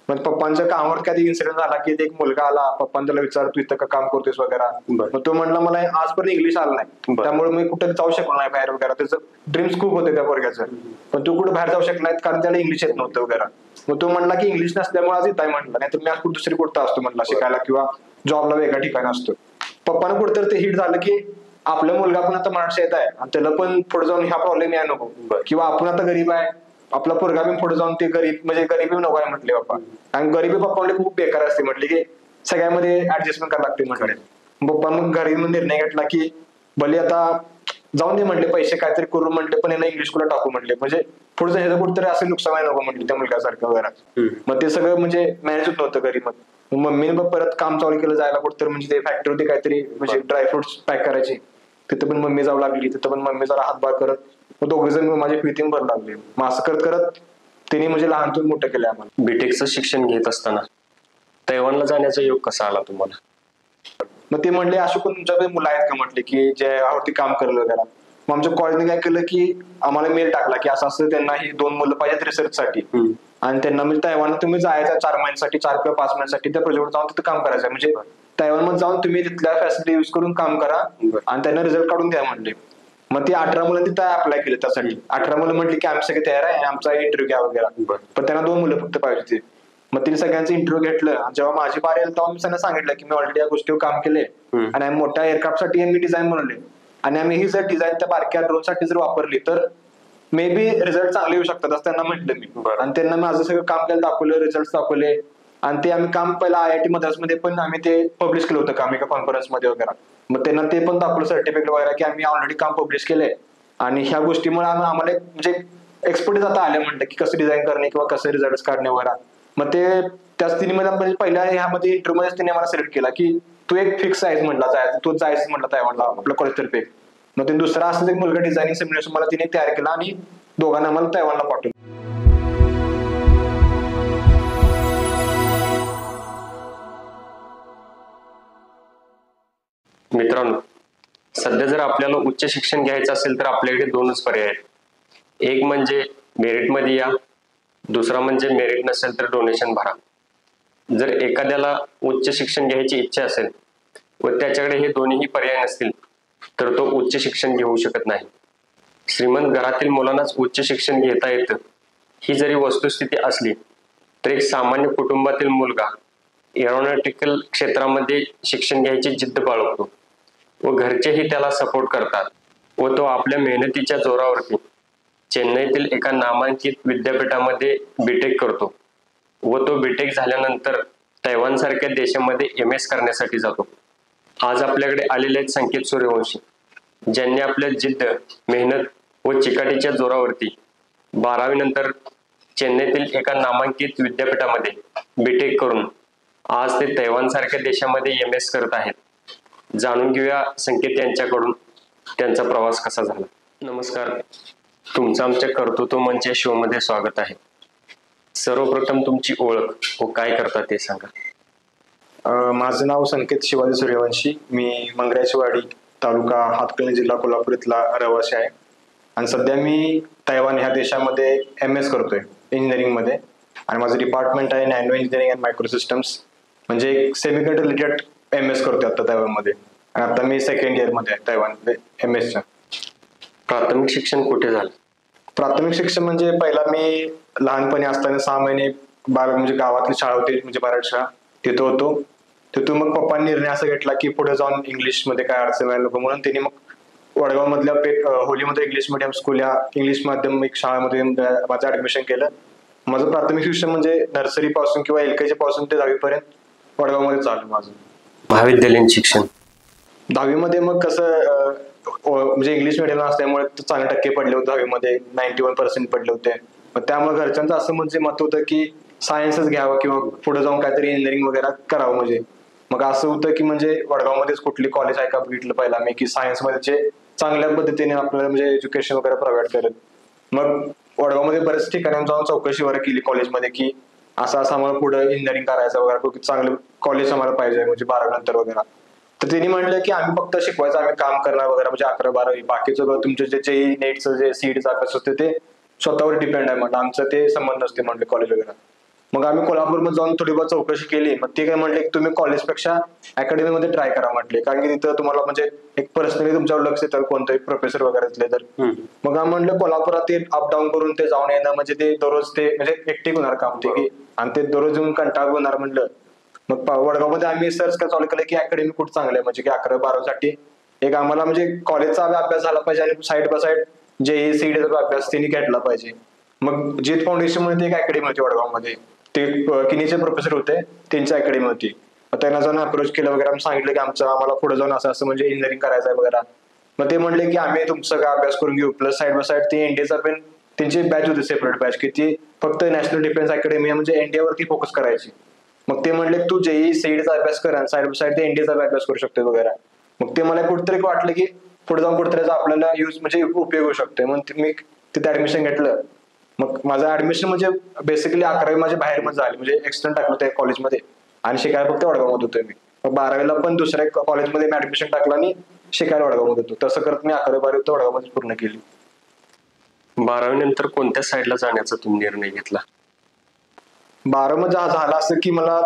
पण पप्पांच्या कामावर कधी इन्सिडेंट झाला की एक मुलगा आला, पप्पांना त्याला विचार तू इथं का काम करतोस वगैरे, मग तो म्हणला मला आजपर्यंत इंग्लिश आलं नाही, त्यामुळे मी कुठे जाऊ शकलो नाही बाहेर वगैरे. त्याचं ड्रीम्स खूप होते त्या पोरग्याचं, पण तू कुठे बाहेर जाऊ शकला नाही कारण त्याला इंग्लिश येत नव्हतं वगैरे. मग तो म्हणला की इंग्लिश नसल्यामुळे आज इथं म्हणला, नाही तर मी आज दुसरी कुठं असतो म्हणला शिकायला किंवा जॉबला वेगळ्या ठिकाणी असतो. पप्पानं कुठेतरी ते हिट झालं की आपला मुलगा पण आता मराठी येत आहे आणि त्याला पण पुढे जाऊन ह्या प्रॉब्लेम या नको, किंवा आपण आता गरीब आहे, आपला पोरगा पण पुढे जाऊन ते गरीब म्हणजे गरिबी नको आहे म्हटले पप्पा. आणि गरिबी पप्पा म्हणजे खूप बेकार असते म्हटले की सगळ्यामध्ये ऍडजस्टमेंट करायला लागते म्हटले. पप्पा मग घरी निर्णय घेतला की भले आता जाऊन दे म्हटले, पैसे काहीतरी करू म्हटले, पण यांना इंग्लिश स्कूलला टाकू म्हटले, म्हणजे पुढे ह्याचं कुठेतरी असं नुकसान आहे नको म्हटले त्या मुलगासारखं वगैरे. मग ते सगळं म्हणजे मॅनेज होत नव्हतं घरी. मग मम्मीने परत काम चालू केलं जायला कुठेतरी, म्हणजे ते फॅक्टरी होती काहीतरी म्हणजे ड्रायफ्रुट्स पॅक करायची, तिथं पण मम्मी जाऊ लागली, तिथं पण मम्मी जरा हातभार करत, मग दोघे जण माझी फिटिंग भरू लागले. मग असं करत करत त्यांनी म्हणजे लहानतून मोठं केलं आम्हाला. बीटेकचं शिक्षण घेत असताना तैवानला जाण्याचा योग कसा आला तुम्हाला? मग ते म्हणले अशी पण तुमच्याकडे मुलं आहेत का म्हटले की जे आवडती काम करलं वगैरे. मग आमच्या कॉलेजने काय केलं की आम्हाला मेल टाकला की असं असं त्यांना ही 2 मुलं पाहिजेत रिसर्चसाठी, आणि त्यांना म्हणजे तैवानला तुम्ही जायचं 4 महिन्यासाठी, 4 किंवा 5 महिन्यासाठी त्या प्रोजेक्ट जाऊन तिथं काम करायचं, म्हणजे तैवानमध्ये जाऊन तुम्ही तिथल्या फॅसिलिटी युज करून काम करा आणि त्यांना रिझल्ट काढून द्या म्हणले. मग ती 18 मुलं तिथं अप्लाय केले त्यासाठी. 18 मुलं म्हटली की आम्ही सगळे तयार आहे, आमचा इंटरव्ह्यू घ्या वगैरे, पण त्यांना 2 मुलं फक्त पाहिजे होती. मग तिने सगळ्यांचं इंटरव्ह्यू घेतलं. जेव्हा माझी बारी आली तेव्हा मी त्यांना सांगितलं की मी ऑलरेडी या गोष्टीवर काम केले आणि आम्ही मोठ्या एअरक्राफ्टसाठी मी डिझाईन बनवले, आणि आम्ही ही जर डिझाईन त्या बारक्या ड्रोनसाठी जर वापरली तर मे बी रिझल्ट चांगले येऊ शकतात असं त्यांना म्हटलं मी. आणि त्यांना माझं सगळं काम केलं, दाखवलं, रिझल्ट दाखवले, आणि ते आम्ही काम पहिला IIT मद्रासमध्ये पण आम्ही ते पब्लिश केलं होतं काम एका कॉन्फरन्समध्ये वगैरे. मग त्यांना ते पण दाखवलं सर्टिफिकेट वगैरे की आम्ही ऑलरेडी काम पब्लिश केलंय, आणि ह्या गोष्टीमुळे आम्हाला म्हणजे एक्सपर्टीज आता आले म्हणतात की कसं डिझाईन करणे किंवा कसं रिझल्ट काढणे वगैरे. मग ते त्याच तिने मला म्हणजे पहिल्या ह्यामध्ये इंटरव्ह्यू मध्ये तिने मला सिलेक्ट केला की तू एक फिक्स साईज म्हटला जायचं, तू जायचं म्हटलं तैवानला आपल्या कॉलेजतर्फे. मग ते दुसरा असं एक मुलगा डिझायनिंग सिम्युलेशन मला तिने तयार केला आणि दोघांना आम्हाला तैवानला पाठवलं. मित्रांनो, सध्या जर आपल्याला उच्च शिक्षण घ्यायचं असेल तर आपल्याकडे 2च पर्याय आहेत. एक म्हणजे मेरिटमध्ये या, दुसरा म्हणजे मेरिट नसेल तर डोनेशन भरा. जर एखाद्याला उच्च शिक्षण घ्यायची इच्छा असेल व त्याच्याकडे हे दोन्हीही पर्याय नसतील तर तो उच्च शिक्षण घेऊ शकत नाही. श्रीमंत घरातील मुलांनाच उच्च शिक्षण घेता येतं ही जरी वस्तुस्थिती असली तर एक सामान्य कुटुंबातील मुलगा एरोनॉटिकल क्षेत्रामध्ये शिक्षण घ्यायची जिद्द बाळगतो व घरचेही त्याला सपोर्ट करतात व तो आपल्या मेहनतीच्या जोरावरती चेन्नईतील एका नामांकित विद्यापीठामध्ये बीटेक करतो व तो बीटेक झाल्यानंतर तैवानसारख्या देशामध्ये MS करण्यासाठी जातो. आज आपल्याकडे आलेले आहेत संकेत सूर्यवंशी, ज्यांनी आपल्या जिद्द, मेहनत व चिकाटीच्या जोरावरती 12वी नंतर चेन्नईतील एका नामांकित विद्यापीठामध्ये बीटेक करून आज ते तैवानसारख्या देशामध्ये MS करत आहेत. जाणून घेऊया संकेत यांच्याकडून त्यांचा प्रवास कसा झाला. नमस्कार, तुमचं आमच्या कर्तृत्व मंच या शो मध्ये स्वागत आहे. सर्वप्रथम तुमची ओळख व काय करता ते सांगा. माझं नाव संकेत शिवाजी सूर्यवंशी, मी मंगराचीवाडी तालुका हातकणंगले जिल्हा कोल्हापूर इथला रहिवासी आहे, आणि सध्या मी तैवान ह्या देशामध्ये MS करतोय इंजिनिअरिंग मध्ये, आणि माझं डिपार्टमेंट आहे nano engineering and micro systems, म्हणजे एक सेमीकंडक्टर रिलेटेड MS करतोय आता तैवानमध्ये, आणि आता मी 2nd इयर मध्ये आहे तैवानमध्ये MS. प्राथमिक शिक्षण कुठे झालं? प्राथमिक शिक्षण म्हणजे पहिला मी लहानपणी असताना 6 महिने म्हणजे गावातली शाळा होती, म्हणजे मराठी शाळा, तिथं होतो. तिथून मग पप्पांनी निर्णय असा घेतला की पुढे जाऊन इंग्लिशमध्ये काय अडचण व्हायला नको, म्हणून त्यांनी मग वडगाव मधल्या होलीमध्ये इंग्लिश मिडियम स्कूल या इंग्लिश माध्यमिक शाळेमध्ये माझं ऍडमिशन केलं. माझं प्राथमिक शिक्षण म्हणजे नर्सरी पासून किंवा LKG पासून ते 10वी पर्यंत वडगावमध्ये चालू माझं. महाविद्यालयीन शिक्षण 10वी मध्ये मग कसं म्हणजे इंग्लिश मिडियम असल्यामुळे चांगले टक्के पडले होते, 10वी मध्ये 91% पडले होते. मग त्यामुळे घरच्यांचं असं म्हणजे मत होतं की सायन्सच घ्यावं किंवा पुढे जाऊन काहीतरी इंजिनिअरिंग वगैरे करावं. म्हणजे मग असं होतं की म्हणजे वडगावमध्येच कुठली कॉलेज आहे का बघितलं पहिला मी की सायन्समध्ये चांगल्या पद्धतीने आपल्याला म्हणजे एज्युकेशन वगैरे प्रोव्हाइड करत. मग वडगावमध्ये बरेच ठिकाणी जाऊन चौकशी वगैरे केली कॉलेजमध्ये की असं आम्हाला पुढे इंजिनिअरिंग करायचं वगैरे, चांगलं कॉलेज आम्हाला पाहिजे म्हणजे 12वी नंतर वगैरे. तर त्यांनी म्हटलं की आम्ही फक्त शिकवायचं, आम्ही काम करणार वगैरे, म्हणजे 11-12वी बाकीचं तुमचं जे नेटचं जे CETचं अभ्यास असते ते स्वतःवर डिपेंड आहे म्हटलं, आमचं ते संबंध असते म्हटलं कॉलेज वगैरे. मग आम्ही कोल्हापूरमध्ये जाऊन थोडी बहुत चौकशी केली. मग ते काय म्हटले की तुम्ही कॉलेजपेक्षा अकॅडमीमध्ये ट्राय करा म्हटले, कारण की तिथं तुम्हाला म्हणजे एक पर्सनली तुमच्यावर लक्ष येतं कोणतंही प्रोफेसर वगैरे असले तर. मग आम्ही म्हटलं कोल्हापुरात ते अपडाऊन करून ते जाऊन येणं म्हणजे ते दररोज ते म्हणजे एकटी होणार काम ते की, आणि ते दररोज येऊन कंटाळ होणार म्हटलं. मग वडगावमध्ये आम्ही सर्च करायला चालू केलं की अकॅडमी कुठं चांगलं आहे, म्हणजे की 11-12 साठी एक आम्हाला म्हणजे कॉलेजचा अभ्यास झाला पाहिजे आणि side by side JEE CET अभ्यास त्यांनी घेतला पाहिजे. मग जीत फाउंडेशन मध्ये एक अकॅडमी होती वडगावमध्ये, ते किनीचे प्रोफेसर होते, त्यांची अकॅडमी होती. मग त्यांना जाऊन अप्रोच केलं वगैरे, आम्ही सांगितलं की आम्हाला पुढे जाऊन असं असं म्हणजे इंजिनिअरिंग करायचं आहे वगैरे. मग ते म्हणले की आम्ही तुमचं काय अभ्यास करून घेऊ, प्लस साईड बाय साईड ते एनडीएचा पण त्यांची बॅच होती सेपरेट बॅच, की ती फक्त नॅशनल डिफेन्स अकॅडमी म्हणजे एनडीएवरती फोकस करायची. मग ते म्हणले तू JEE CETचा अभ्यास कर आणि साईड बाय साईड ते एनडीएचा अभ्यास करू शकतो वगैरे. मग ते मला कुठेतरी वाटलं की पुढे जाऊन कुठेतरी आपल्याला यूज म्हणजे उपयोग होऊ शकतोय. मग मी तिथे ऍडमिशन घेतलं. मग माझं ऍडमिशन म्हणजे बेसिकली 11वी माझे बाहेर मध्ये झाली, म्हणजे एक्सटर्न टाकलं त्या कॉलेजमध्ये आणि शिकायला फक्त वडगावमध्ये होतोय मी. मग 12वीला पण दुसऱ्या कॉलेजमध्ये मी ऍडमिशन टाकलं आणि शिकायला वडगावमध्ये होतो. तसं करत मी 11वी-12वी वडगावमध्ये पूर्ण केली. 12वी नंतर कोणत्या साईडला जाण्याचा तुम्ही निर्णय घेतला? 12वी झालं असं की मला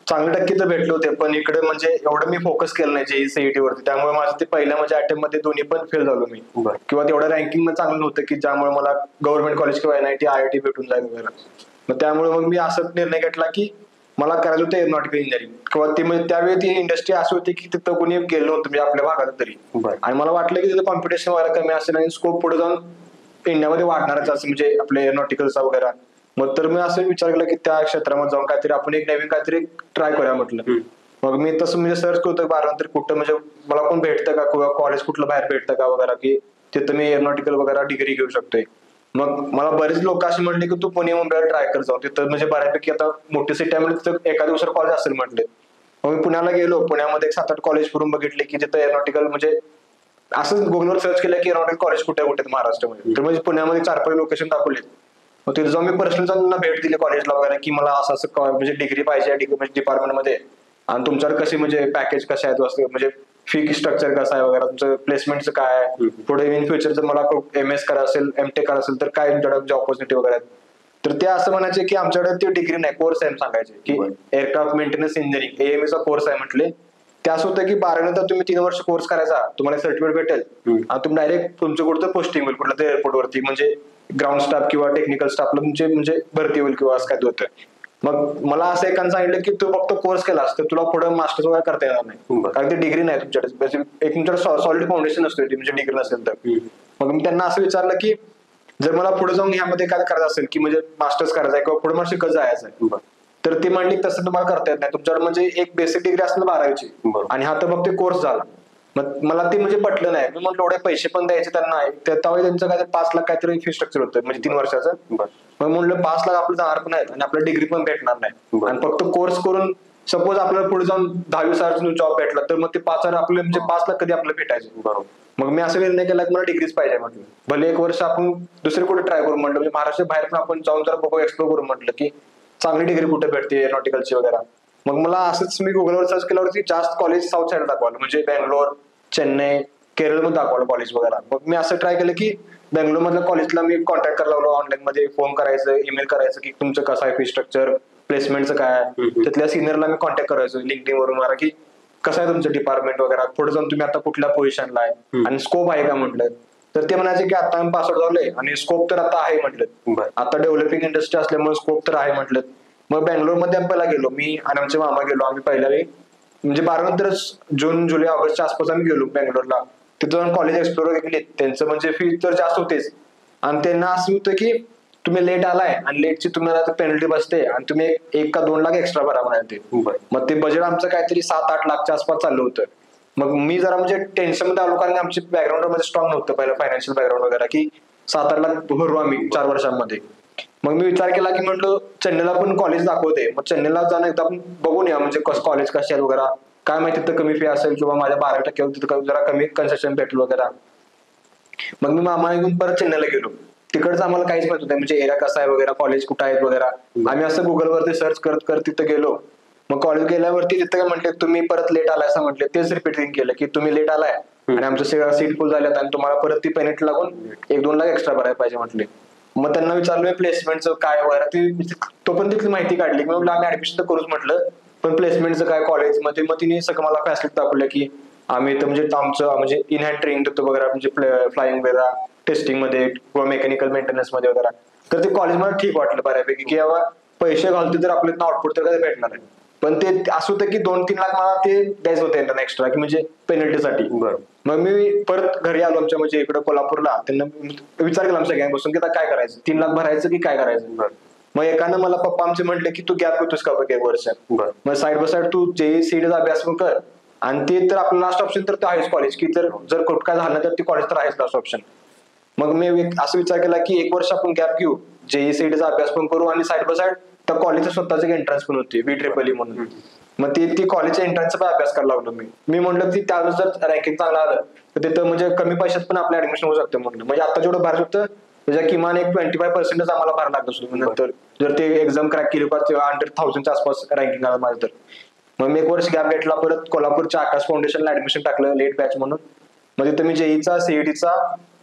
चांगले टक्के तर भेटले होते, पण इकडे म्हणजे एवढं मी फोकस केलं नाही JEE CET वरती, त्यामुळे माझं ते पहिल्या माझ्या अटेम्प्ट मध्ये दोन्ही पण फेल झालो मी. किंवा तेवढं रँकिंग मध्ये चांगलं नव्हतं की ज्यामुळे मला गव्हर्नमेंट कॉलेज किंवा NIT IIT भेटून जाईल वगैरे. मग त्यामुळे मग मी असं निर्णय घेतला की मला करायचं होतं एरोनॉटिकल इंजिनिअरिंग, किंवा ती म्हणजे त्यावेळी ती इंडस्ट्री अशी होती की तिथं कोणी गेलं नव्हतं म्हणजे आपल्या भागात तरी. आणि मला वाटलं की तिथं कॉम्पिटिशन वगैरे कमी असेल आणि स्कोप पुढे जाऊन इंडियामध्ये वाढणारच असं म्हणजे आपल्या एरोनॉटिकलचा वगैरे. मग तर मी असं विचार केला की त्या क्षेत्रामध्ये जाऊन काहीतरी आपण एक नवीन काहीतरी ट्राय करूया म्हटलं. मग मी तसं म्हणजे सर्च करतोय 12 नंतर कुठं म्हणजे मला कोण भेटतं का, किंवा कॉलेज कुठलं बाहेर भेटतं का वगैरे, की तिथं मी एरोनॉटिकल वगैरे डिग्री घेऊ शकतोय. मग मला बरेच लोक असे म्हटले की तू पुणे मुंबईला ट्राय कर जाऊन, तिथं म्हणजे बऱ्यापैकी आता मोठी सिटी आहे म्हणजे तिथं एका दिवसात कॉलेज असेल म्हटले. मग मी पुण्याला गेलो, पुण्यामध्ये 7-8 कॉलेज फिरून बघितले की तिथं एरोनॉटिकल म्हणजे असंच गुगलवर सर्च केलं की एरोनॉटिकल कॉलेज कुठे कुठे महाराष्ट्रामध्ये, तर म्हणजे पुण्यामध्ये 4-5 लोकेशन दाखवले. मग तिथे जाऊन मी पर्सनल जाऊन भेट दिली कॉलेजला वगैरे की मला असं असं म्हणजे डिग्री पाहिजे डिपार्टमेंटमध्ये, आणि तुमच्यावर कसे म्हणजे पॅकेज कसे आहेत म्हणजे फी स्ट्रक्चर कसं आहे वगैरे, तुमचं प्लेसमेंटचं काय आहे, पुढे इन फ्युचर जर मला MS करा असेल MTech करा असेल तर काय तुमच्याकडे ऑपॉर्च्युनिटी वगैरे आहेत. तर ते असं म्हणायचे की आमच्याकडे ती डिग्री नाही, कोर्स आहे सांगायचे की एअरक्राफ्ट मेंटेनन्स इंजिनिअरिंग AME चा कोर्स आहे म्हटले. ते असं होतं की 12 नंतर तुम्ही 3 वर्ष कोर्स करायचा, तुम्हाला सर्टिफिकेट भेटेल आणि तुम्ही डायरेक्ट तुमचं कुठचं पोस्टिंग होईल कुठलं तर एअरपोर्ट वरती, म्हणजे ग्राउंड स्टाफ किंवा टेक्निकल स्टाफला तुमचे म्हणजे भरती होईल किंवा असं काय होतं. मग मला असं एकानं सांगितलं की तू फक्त कोर्स केलास तर तुला पुढे मास्टर्स वगैरे करता येणार नाही, कारण ती डिग्री नाही तुमच्याकडे, एक तुमच्याकडे सॉलिड फाउंडेशन असतो म्हणजे डिग्री नसेल तर. मग मी त्यांना असं विचारलं की जर मला पुढे जाऊन ह्यामध्ये काय करायचं असेल की म्हणजे मास्टर्स करायचं आहे किंवा पुढे मला शिकत जायचं आहे, तर ती म्हणली तसं तुम्हाला करता येत नाही, तुमच्याकडे म्हणजे एक बेसिक डिग्री असणार 12वीची आणि हा तर फक्त कोर्स झाला. मग मला ते म्हणजे पटलं नाही. मी म्हटलं एवढे पैसे पण द्यायचे त्यांना, त्यावेळी त्यांचं काय 5 लाख काहीतरी फी स्ट्रक्चर होतं म्हणजे 3 वर्षाचं. मग म्हणलं 5 लाख आपलं जाणार पण नाही आणि आपल्याला डिग्री पण भेटणार नाही, आणि फक्त कोर्स करून सपोज आपल्याला पुढे जाऊन 10-20 जॉब भेटला तर मग ते 5,000 आपले म्हणजे 5 लाख कधी आपल्याला भेटायचे. मग मी असं निर्णय केला की मला डिग्रीच पाहिजे म्हटलं, भले 1 वर्ष आपण दुसरे कुठे ट्राय करू म्हटलं, म्हणजे महाराष्ट्र बाहेर पण आपण जाऊन जरा बघू, एक्सप्लोर करू म्हटलं की चांगली डिग्री कुठे भेटते एरोनॉटिकलची वगैरे. मग मला असंच मी गुगलवर सर्च केल्यावरती जास्त कॉलेज साऊथ साईड दाखवलं, म्हणजे बेंगलोर, चेन्नई, केरळमध्ये दाखवलं कॉलेज वगैरे. मग मी असं ट्राय केलं की बेंगलोर मधल्या कॉलेजला मी कॉन्टॅक्ट करायला लागलो, ऑनलाईन मध्ये फोन करायचं, ईमेल करायचं की तुमचं कसं आहे फी स्ट्रक्चर, प्लेसमेंटचं काय आहे. तिथल्या सिनियरला मी कॉन्टॅक्ट करायचो लिंक्डइन वरून मला की कसं आहे तुमचं डिपार्टमेंट वगैरे, पुढे जाऊन तुम्ही आता कुठल्या पोझिशनला आहे आणि स्कोप आहे का म्हटलं. तर ते म्हणायचे की आता आम्ही पासआउट झालोय आणि स्कोप तर आता आहे म्हटलं, आता डेव्हलपिंग इंडस्ट्री असल्यामुळे स्कोप तर आहे म्हटलं. मग बेंगलोरमध्ये पहिला गेलो मी आणि आमचे मामा गेलो आम्ही पहिल्या वेळी, म्हणजे 12 नंतरच जून जुलै ऑगस्टच्या आसपास आम्ही गेलो बेंगलोरला. तिथं जाऊन कॉलेज एक्सप्लोर केली. त्यांचं म्हणजे फी तर जास्त होतेच, आणि त्यांना असं होतं की तुम्ही लेट आलाय आणि लेटची तुम्हाला पेनल्टी बसते आणि तुम्ही 1 का 2 लाख एक्स्ट्रा भरा म्हणाले. मग ते बजेट आमचं काहीतरी 7-8 लाखच्या आसपास चाललं होतं. मग मी जरा म्हणजे टेन्शन मध्ये आलो, कारण आमची बॅकग्राऊंड मध्ये स्ट्रॉंग नव्हतं पहिलं फायनान्शियल बॅकग्राऊंड वगैरे, की 7-8 लाख भरू आम्ही 4 वर्षांमध्ये. मग मी विचार केला की म्हटलं चेन्नईला पण कॉलेज दाखवते, मग चेन्नईला जाणं एकदा आपण बघून या म्हणजे कॉलेज कसे आहेत वगैरे, काय माहिती तिथं कमी फी असेल किंवा माझ्या 12% तिथं जरा कमी कन्सेशन भेटेल वगैरे. मग मी मामा घेऊन परत चेन्नईला गेलो. तिकडचं आम्हाला काहीच माहित होतं म्हणजे एरिया कसा आहे वगैरे, कॉलेज कुठं आहेत वगैरे. आम्ही असं गुगलवरती सर्च करत करत तिथं गेलो. मग कॉलेज गेल्यावरती तिथं काय म्हटले तुम्ही परत लेट आलाय असं म्हटले, तेच रिपीटिंग केलं की तुम्ही लेट आलाय आणि आमचं सीट फुल झाल्यात आणि तुम्हाला परत ती पेनल्टी लागून 1-2 लाख एक्स्ट्रा भरायला पाहिजे म्हटले. मग त्यांना विचारलं प्लेसमेंटचं काय वगैरे, तो पण तिथली माहिती काढली. मग आम्ही ऍडमिशन तर करूच म्हटलं, पण प्लेसमेंटचं काय कॉलेजमध्ये. मग तिने सगळं मला फॅसिलिटी दाखवल्या की आम्ही तर म्हणजे आमचं म्हणजे इन हँड ट्रेनिंग देतो वगैरे, म्हणजे फ्लाइंग वगैरे, टेस्टिंग मध्ये किंवा मेकॅनिकल मेंटेनन्स मध्ये वगैरे. तर ते कॉलेजमध्ये ठीक वाटलं बऱ्यापैकी की बाबा पैसे घालतो तर आपल्याला आउटपुट तर कधी भेटणार आहे. पण ते असं होतं की 2-3 लाख मला ते द्यायचं होतं त्यांना एक्स्ट्रा, की म्हणजे पेनल्टीसाठी. मग मी परत घरी आलो आमच्या म्हणजे इकडे कोल्हापूरला. त्यांना विचार केला आमच्या गँग बसून की आता काय करायचं, 3 लाख भरायचं की काय करायचं. मग एकानं मला पप्पा आमचे म्हटले की तू गॅप होतोस का बघ 1 वर्ष, मग साईड बाय साईड तू JEE-CETचा अभ्यास पण कर. आणि ते तर आपलं लास्ट ऑप्शन तर आहेच कॉलेज, की जर कुठं काय झालं तर ते कॉलेज तर आहेच लास्ट ऑप्शन. मग मी असं विचार केला की 1 वर्ष आपण गॅप घेऊ, JEE-CETचा अभ्यास पण करू आणि साईड बाय साईड त्या कॉलेजचं स्वतःच एंट्रन्स पण होती VEEE म्हणून. मग ती कॉलेजच्या एंट्रन्सचा पण अभ्यास करायला लागलो मी. म्हटलं की त्यावेळेस जर रँकिंग चांगलं आलं तर तिथं म्हणजे कमी पैशात पण आपलं ऍडमिशन होऊ शकतं म्हटलं. म्हणजे आता जेवढं भरायचं होतं त्याच्या किमान एक 25% आम्हाला भरायला लागत असतो. नंतर जर ते एक्झाम क्रॅक केली तेव्हा 100,000च्या आसपास रँकिंग आलं माझं तर. मग मी 1 वर्ष गॅप घेतला, परत कोल्हापूरच्या आकाश फाउंडेशनला ऍडमिशन टाकलं लेट बॅच म्हणून. मग तिथं मी JEEचा, CETचा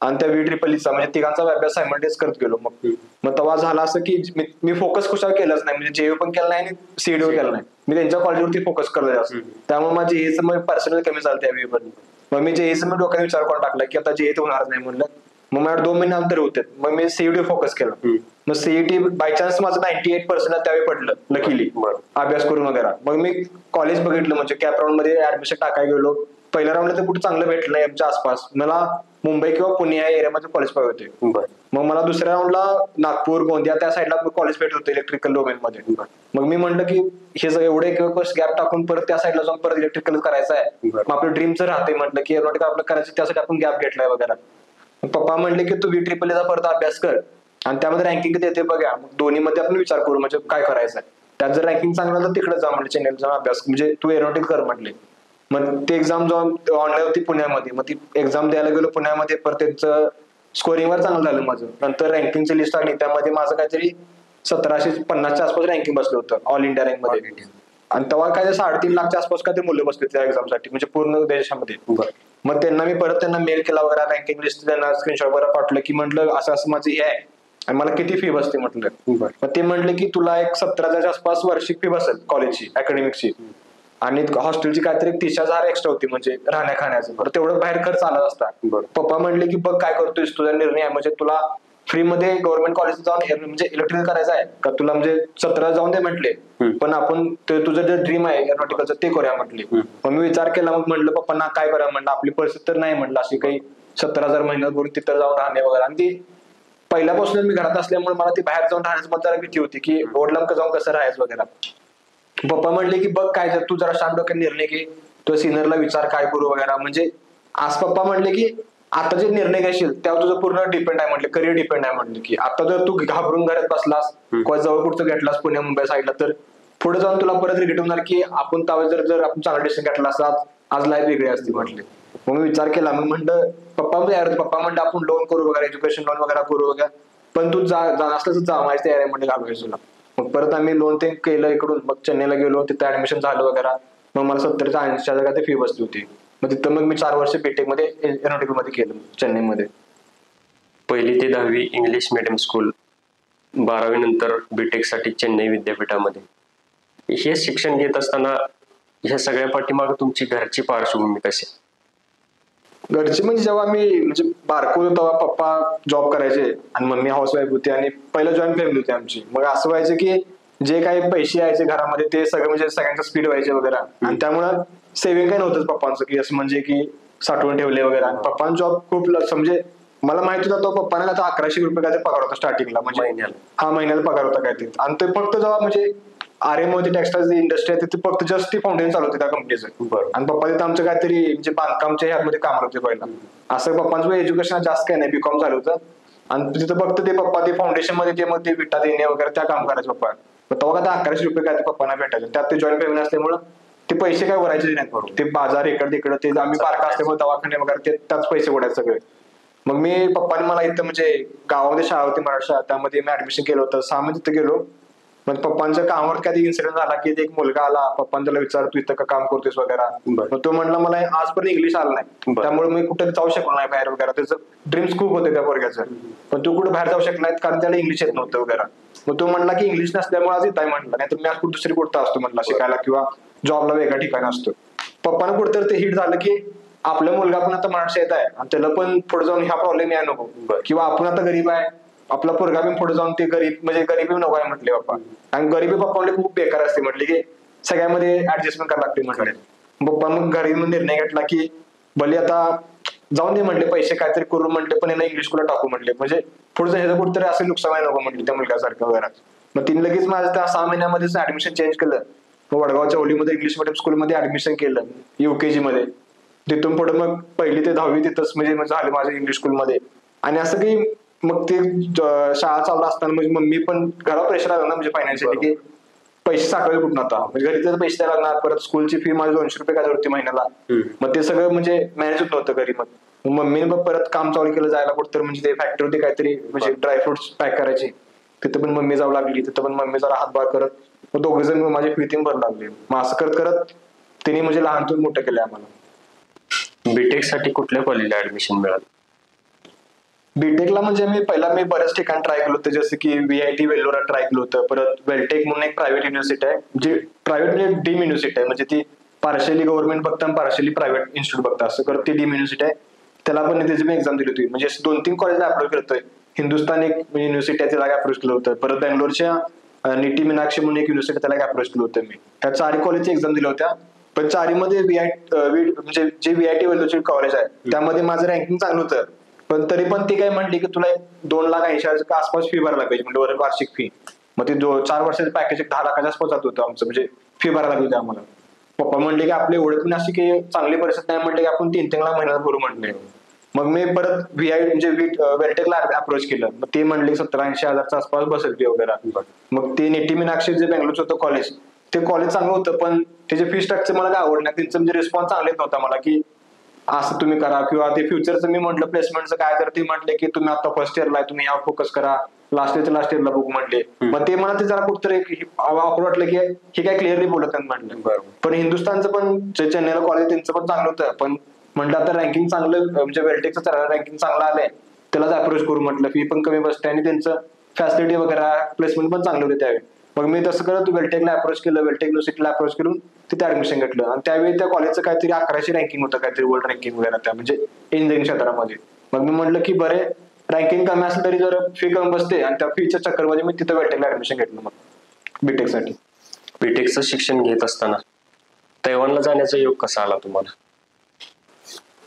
आणि त्या VEEचा म्हणजे तिघांचा अभ्यास सायमल्टेनियस करत गेलो. मग तेव्हा झालं असं की मी फोकस कशावर केलंच नाही, म्हणजे JEE पण केलं नाही आणि CET केलं नाही. मी त्यांच्या कॉलेजवरती फोकस करतो जास्त. त्यामुळे माझं JEEचं मग पर्सेंटेज कमी झालं त्यावेळी. पण मग मी JEEचं मी डोक्यात विचार करून टाकला की आता JEE तर होणार नाही म्हणलं. मग माझ्या 2 महिन्यानंतर होते. मग मी CET फोकस केलं. मग CET बाय चान्स माझं 98% त्यावेळी पडलं लकीली अभ्यास करून वगैरे. मग मी कॉलेज बघितलं, म्हणजे कॅप राऊंड मध्ये ऍडमिशन टाकायला गेलो. पहिल्या राऊंडला तर कुठं चांगलं भेटलं नाही आमच्या आसपास. मला मुंबई किंवा पुणे या एरियामध्ये कॉलेज पाहिजे होते. मग मला दुसऱ्या राऊंडला नागपूर, गोंदिया त्या साईडला कॉलेज भेटत होते इलेक्ट्रिकल डोमेन मध्ये. मग मी म्हटलं की हे सगळं एवढे गॅप टाकून परत त्या साईडला जाऊन परत इलेक्ट्रिकल करायचं आहे, मग आपलं ड्रीमचं राहते म्हटलं की एरोनॉटिकल आपलं करायचं, त्यासाठी आपण गॅप घेतलाय वगैरे. पप्पा म्हणले की तू VEEचा परत अभ्यास कर आणि त्यामध्ये रँकिंग किती येते बघा, दोन्ही मध्ये आपण विचार करू म्हणजे काय करायचं. त्यात जर रँकिंग चांगलं तर तिकडे जा म्हणजे चेन्नईला जाऊन अभ्यास, म्हणजे तू एरोनॉटिकल कर म्हटले. मग ती एक्झाम जाऊन ऑनलाईन होती पुण्यामध्ये. मग ती एक्झाम द्यायला गेलो पुण्यामध्ये, परत त्यांचं स्कोरिंगवर चांगलं झालं माझं. नंतर रँकिंगची लिस्ट आली, त्यामध्ये माझं काहीतरी 1750च्या आसपास रँकिंग बसलं होतं ऑल इंडिया रँक मध्ये. आणि तेव्हा काय 3.5 लाखच्या आसपास काय ते मूल्य बसले त्या एक्झामसाठी, म्हणजे पूर्ण देशामध्ये. मग त्यांना मी परत मेल केला वगैरे, रँकिंग लिस्ट त्यांना स्क्रीनशॉट वगैरे पाठवलं की म्हटलं असं असं माझं हे आहे आणि मला किती फी बसते म्हटलं. मग ते म्हटले की तुला एक 17,000च्या आसपास वार्षिक फी बसेल कॉलेजची अकॅडमिकची, आणि हॉस्टेलची काहीतरी 30,000 एक्स्ट्रा होती म्हणजे राहण्या खाण्याचं. बरं तेवढं बाहेर खर्च आला असता. पप्पा म्हणले की बघ काय करतोयस, तुझा निर्णय आहे, म्हणजे तुला फ्री मध्ये गव्हर्नमेंट कॉलेज जाऊन म्हणजे इलेक्ट्रिकल करायचं आहे का तुला, म्हणजे 17 जाऊन दे म्हटले, पण आपण तुझं जे ड्रीम आहे एरोनॉटिकलचं ते करूया म्हटले. मग मी विचार केला, मग म्हटलं पप्पांना काय करूया म्हणलं, आपली परिस्थिती तर नाही म्हटलं अशी काही 17,000 महिन्यात भरून तिथं जाऊन राहणे वगैरे. आणि ती पहिल्यापासूनच मी घरात असल्यामुळे मला ती बाहेर जाऊन राहण्याची मला जरा भीती होती की ओढलाम जाऊन कसं राहायचं वगैरे. पप्पा म्हणले की बघ काय जर तू जरा शांत डोक्यात निर्णय घे, तो सिनियरला विचार काय करू वगैरे. म्हणजे आज पप्पा म्हणले की आता जे निर्णय घेशील त्यावर तुझं पूर्ण डिपेंड आहे म्हटलं, करिअर डिपेंड आहे म्हटलं. की आता जर तू घाबरून घरात बसलास किंवा जवळ कुठचं घेतलास पुणे मुंबई साईडला, तर पुढे जाऊन तुला परत रिग्रेट होणार की आपण त्यावेळेस जर आपण चांगला डिसिजन घेतला असता आज लाईफ वेगळी असती म्हटले. मग मी विचार केला, मग म्हणलं पप्पा म्हणलं आपण लोन करू वगैरे, एज्युकेशन लोन वगैरे करू वगैरे, पण तू जा असलं जा माझ्या तयारी आहे म्हणजे घालवायचं तुला. मग परत आम्ही लोन ते केलं इकडून, मग चेन्नईला गेलो, तिथे ऍडमिशन झालं वगैरे. मग मला 70-80,000 ते फी बसली होती. मग तिथं मग मी 4 वर्ष बीटेक मध्ये एरोनॉटिकल मध्ये केलं चेन्नईमध्ये. 1ली ते 10वी इंग्लिश मिडियम स्कूल, 12वी नंतर बीटेक साठी चेन्नई विद्यापीठामध्ये. हे शिक्षण घेत असताना ह्या सगळ्या पाठीमागे तुमची घरची पार्श्वभूमी कशी? घरची म्हणजे जेव्हा मी म्हणजे बारको होतो तेव्हा पप्पा जॉब करायचे आणि मम्मी हाऊस वाईफ होती आणि पहिलं जॉईंट फॅमिली होती आमची. मग असं व्हायचं की जे काही पैसे यायचे घरामध्ये ते सगळं म्हणजे सगळ्यांचं स्पीड व्हायचे वगैरे. आणि त्यामुळं सेव्हिंग काही नव्हतंच पप्पांचं की असं म्हणजे की साठवून ठेवले वगैरे. आणि पप्पांचा जॉब खूप म्हणजे मला माहिती होता तो पप्पांना आता 1100 रुपये काय पगार होता स्टार्टिंगला, म्हणजे महिन्याला पगार होता काय ते. आणि ते फक्त जेव्हा म्हणजे RM मध्ये टेक्सटाईल इंडस्ट्री आहे तिथे फक्त जस्ट ती फाउंडेशन चालू होती त्या कंपनीचं. आणि पप्पा तिथं आमच्या काहीतरी म्हणजे बांधकामच्या ह्यामध्ये काम होते पहिला. असं पप्पांचं एज्युकेशन जास्त काही नाही, BCom झालं होतं. आणि तिथं फक्त ते पप्पा ते फाउंडेशन मध्ये ते मग ते विटा देणे वगैरे त्या काम करायचे पप्पा. तेव्हा काय 1100 रुपये काय ते पप्पांना भेटायचे. त्यात ते जॉईंट फॅमिली असल्यामुळे ते पैसे काय भरायचे नाहीत म्हणून, ते बाजार इकडे तिकडे ते आम्ही पारखा असल्यामुळे दवाखाने वगैरे ते त्याच पैसे उडायचे सगळे. मग मी पप्पांनी मला इथं म्हणजे गावामध्ये शाळा होती मराठी शाळा, त्यामध्ये मी ऍडमिशन केलं होतं. 6 महिने तिथं गेलो. मग पप्पांच्या कामावर काही इन्सिडेंट झाला की एक मुलगा आला, पप्पांना त्याला विचार तू इथं का काम करतोस वगैरे. मग तो म्हणला मला आजपर्यंत इंग्लिश आलं नाही, त्यामुळे मी कुठे जाऊ शकलो नाही बाहेर वगैरे. त्याचं ड्रीम्स खूप होते त्या पोरग्याचं, पण तू कुठे बाहेर जाऊ शकला नाही कारण त्याला इंग्लिश येत नव्हतं वगैरे. मग तो म्हणला की इंग्लिश नसल्यामुळे आज इथं म्हणला, नाही तर मी आज कुठे दुसरी कुठं असतो म्हणला शिकायला किंवा जॉबला वेगळ्या ठिकाणी असतो. पप्पानं कुठेतरी ते हिट झालं की आपला मुलगा पण आता मराठी येत आहे आणि त्याला पण पुढे जाऊन ह्या प्रॉब्लेम या नको, किंवा आपण आता गरीब आहे, आपला पोरगा पण पुढे जाऊन ते गरीब म्हणजे गरिबी नको आहे म्हटले पप्पा. आणि गरिबी पप्पा म्हणजे खूप बेकार असते म्हटले की सगळ्यामध्ये ऍडजस्टमेंट करायला लागते म्हटले. पप्पा मग घरी निर्णय घेतला की भले आता जाऊन दे म्हटले, पैसे काहीतरी करू म्हटले, पण यांना इंग्लिश स्कूलला टाकू म्हटले, म्हणजे पुढचं ह्याचं कुठेतरी असं नुकसान आहे नको म्हटले त्या मुलगासारखं वगैरे. मग तिने लगेच माझं त्या 6 महिन्यामध्येच ऍडमिशन चेंज केलं. मग वडगावच्या ओलीमध्ये इंग्लिश मिडियम स्कूलमध्ये ऍडमिशन केलं UKG मध्ये. तिथून पुढे मग 1ली ते 10वी तिथंच म्हणजे झाले माझे इंग्लिश स्कूलमध्ये. आणि असं की मग ते शाळा चालू असताना म्हणजे मम्मी पण घरावर प्रेशर आलं ना म्हणजे फायनान्शियली की पैसे साठवायचे कुठून आता, म्हणजे घरी तर पैसे द्यायला लागणार, परत स्कूलची फी माझी 200 रुपये काय होती महिन्याला. मग ते सगळं म्हणजे मॅनेज होत नव्हतं घरी. मग मम्मीने मग परत काम चालू केलं जायला कुठं, म्हणजे ते फॅक्टरीमध्ये काहीतरी म्हणजे ड्रायफ्रुट्स पॅक करायचे, तिथं पण मम्मी जाऊ लागली, तिथं पण मम्मी जरा हातभार करत मग दोघे जण माझी फी तीन भरू लागले. मग असं करत करत तिने म्हणजे लहानतून मोठं केलंय आम्हाला. बीटेक साठी कुठल्या कॉलेजला ऍडमिशन मिळालं? बीटेकला म्हणजे मी बऱ्याच ठिकाणी ट्राय केलं होतं, जसं की VIT वेल्लोरा ट्राय केलं होतं. परत वेलटेक म्हणून एक प्रायव्हेट युनिव्हर्सिटी आहे, जी प्रायव्हेट म्हणजे डीम युनिव्हर्सिटी आहे, म्हणजे ती पार्शली गव्हर्नमेंट बघता आणि पार्शली प्रायव्हेट इन्स्टिट्यूट बघता, असं करत ती डीम युनिव्हर्सिटी आहे. त्याला पण त्याची मी एक्झाम दिली होती. म्हणजे 2-3 कॉलेजला अप्रोच करतोय. हिंदुस्थान एक युनिव्हर्सिटी आहे त्याला अप्रोच केलं होतं. परत बँगलोरच्या निटी मीनाक्षी म्हणून एक युनिव्हर्सिटी त्याला अप्रोच केलं होतं मी. ह्या 4 कॉलेजची एक्झाम दिल्या होत्या. पण 4मध्ये म्हणजे जे VIT वेल्लोरचे कॉलेज आहे त्यामध्ये माझं रँकिंग चांगलं होतं. पण तरी पण ती काय म्हणली की तुला 2,80,000 आसपास फी भरायला पाहिजे, म्हणजे वार्षिक फी. मग ते 4 वर्षाचं पॅकेज 10 लाखाच्या आसपास जात होतं आमचं, म्हणजे फी भरायला लागली होती आम्हाला. पप्पा म्हणले की आपली ओळख पण अशी की चांगली परिस्थिती नाही, म्हणले की आपण 3-3 लाख महिन्यात भरू म्हणले. मग मी परत म्हणजे वेलटेकला अप्रोच केलं. मग ते म्हणले 70-80 आसपास बसेल फी वगैरे. मग ते निटी मीनाक्षी जे बँगलोरचं होतं कॉलेज, ते कॉलेज चांगलं होतं, पण त्याचे फी स्ट्रक्चर मला काय आवडलं, त्यांचं म्हणजे रिस्पॉन्स चांगला येत नव्हता मला की असं तुम्ही करा, किंवा ते फ्युचरचं मी म्हटलं प्लेसमेंटचं काय तर ते म्हटले की तुम्ही आता फर्स्ट इयरला आहे, तुम्ही यावर फोकस करा, लास्ट इयरला बघू म्हटले. मग ते मला ते जरा कुठतरी आवड वाटलं की हे काय क्लिअरली बोलत नाही म्हटलं. पण हिंदुस्थानचं पण जे चेन्नईला कॉलेज त्यांचं पण चांगलं होतं, पण म्हटलं आता रँकिंग चांगलं म्हणजे वेलटेकचं रँकिंग चांगलं आलंय, त्यालाच अप्रोच करू म्हटलं. फी पण कमी बसते आणि त्यांचं फॅसिलिटी वगैरे प्लेसमेंट पण चांगले होते त्यावेळी. मग मी तसं करत वेलटेकला अप्रोच केलं, वेलटेक युनिव्हर्सिटीला अप्रोच करून तिथे ऍडमिशन घेतलं. आणि त्यावेळी त्या कॉलेजचं काहीतरी 1100 रँकिंग होतं, काहीतरी वर्ल्ड रँकिंग वगैरे त्या म्हणजे इंजिनिअरिंग क्षेत्रामध्ये. मग मी म्हटलं की बरे रँकिंग कमी असेल तरी जर फी कमी बसते, आणि त्या फीच्या चक्करमध्ये मी तिथं वेलटेकला ऍडमिशन घेतलं मग बीटेक साठी. बीटेकचं शिक्षण घेत असताना तैवानला जाण्याचा योग कसा आला तुम्हाला?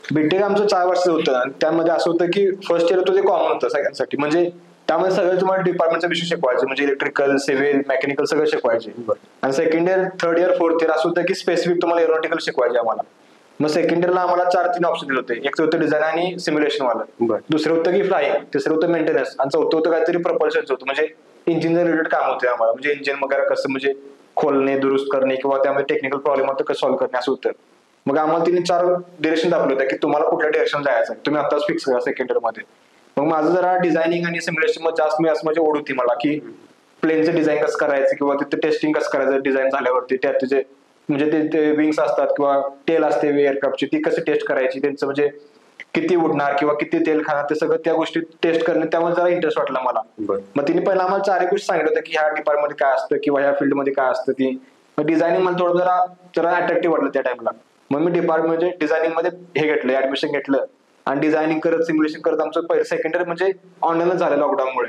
बीटेक आमचं 4 वर्ष होतं, आणि त्यामध्ये असं होतं की फर्स्ट इयर होतं ते कॉमन होतं सगळ्यांसाठी. म्हणजे त्यामध्ये सगळं तुम्हाला डिपार्टमेंटचा विषय शिकवायचे, म्हणजे इलेक्ट्रिकल, सिव्हिल, मेकॅनिकल सगळं शिकवायचे. आणि second year, third year, fourth year असं होतं की स्पेसिफिक तुम्हाला एरोनॉटिकल शिकवायचे आम्हाला. मग सेकंड इयरला आम्हाला 4-3 ऑप्शन दिले होते. एक होतं डिझाईन आणि सिम्युलेशन वाला, दुसरं होतं की फ्लाइंग, तिसरं होतं मेंटेनन्स, आणि चौथं होतं काहीतरी प्रपल्शनचं होतं, म्हणजे इंजिन रिलेटेड काम होते आम्हाला. म्हणजे इंजिन वगैरे कसं म्हणजे खोलणे, दुरुस्त करणे, किंवा त्यामध्ये टेक्निकल प्रॉब्लेम होतं कसं सॉल्व्ह करणे, असं होतं. मग आम्हाला तिने 4 डिरेक्शन दाखवले होते की तुम्हाला कुठल्या डिरेक्शन जायचं, तुम्ही आताच फिक्स करा सेकंड इयर मध्ये. मग माझं जरा डिझायनिंग आणि सिम्युलेशन मध्ये जास्त असं म्हणजे ओढ होती मला, की प्लेनचं डिझाईन कसं करायचं, किंवा तिथे टेस्टिंग कसं करायचं डिझाईन झाल्यावरती. त्यात तिचे म्हणजे ते विंग्स असतात किंवा टेल असते एअरक्राफ्टची, ती कशी टेस्ट करायची, त्यांचं म्हणजे किती उडणार किंवा किती तेल खाणार, ते सगळं त्या गोष्टी टेस्ट करणे, त्यामध्ये जरा इंटरेस्ट वाटला मला. मग तिने पहिला आम्हाला 4 गोष्टी सांगितलं होतं की ह्या डिपार्टमेंटमध्ये काय असतं किंवा ह्या फील्डमध्ये काय असतं. ती डिझायनिंग मला थोडं जरा अट्रॅक्टिव्ह वाटलं त्या टाइमला. मग मी डिपार्टमेंट म्हणजे डिझायनिंग मध्ये हे घेतलं, ऍडमिशन घेतलं. आणि डिझायनिंग करत सिम्युलेशन करत आमचं पहिलं सेकंड इयर म्हणजे ऑनलाईनच झालं लॉकडाऊनमुळे.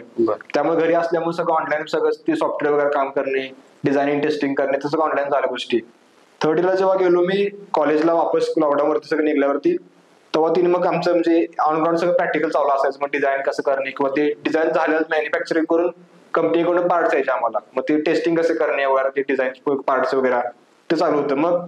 त्यामुळे घरी असल्यामुळे सगळं ऑनलाईन, सगळं ते सॉफ्टवेअर वगैरे काम करणे, डिझायनिंग टेस्टिंग करणे, ते सगळं ऑनलाईन झाल्या गोष्टी. थर्ड इयरला जेव्हा गेलो मी कॉलेजला वापस लॉकडाऊनवरती सगळं निघल्यावरती, तेव्हा तिने मग आमचं म्हणजे ऑनग्राउंड सगळं प्रॅक्टिकल चालू असायचं. मग डिझाईन कसं करणे, किंवा ते डिझाईन झालेलं मॅन्युफॅक्चरिंग करून कंपनीकडून पार्ट्स यायचे आम्हाला, मग ते टेस्टिंग कसं करणे वगैरे, ते डिझाईन पार्ट्स वगैरे ते चालू होतं. मग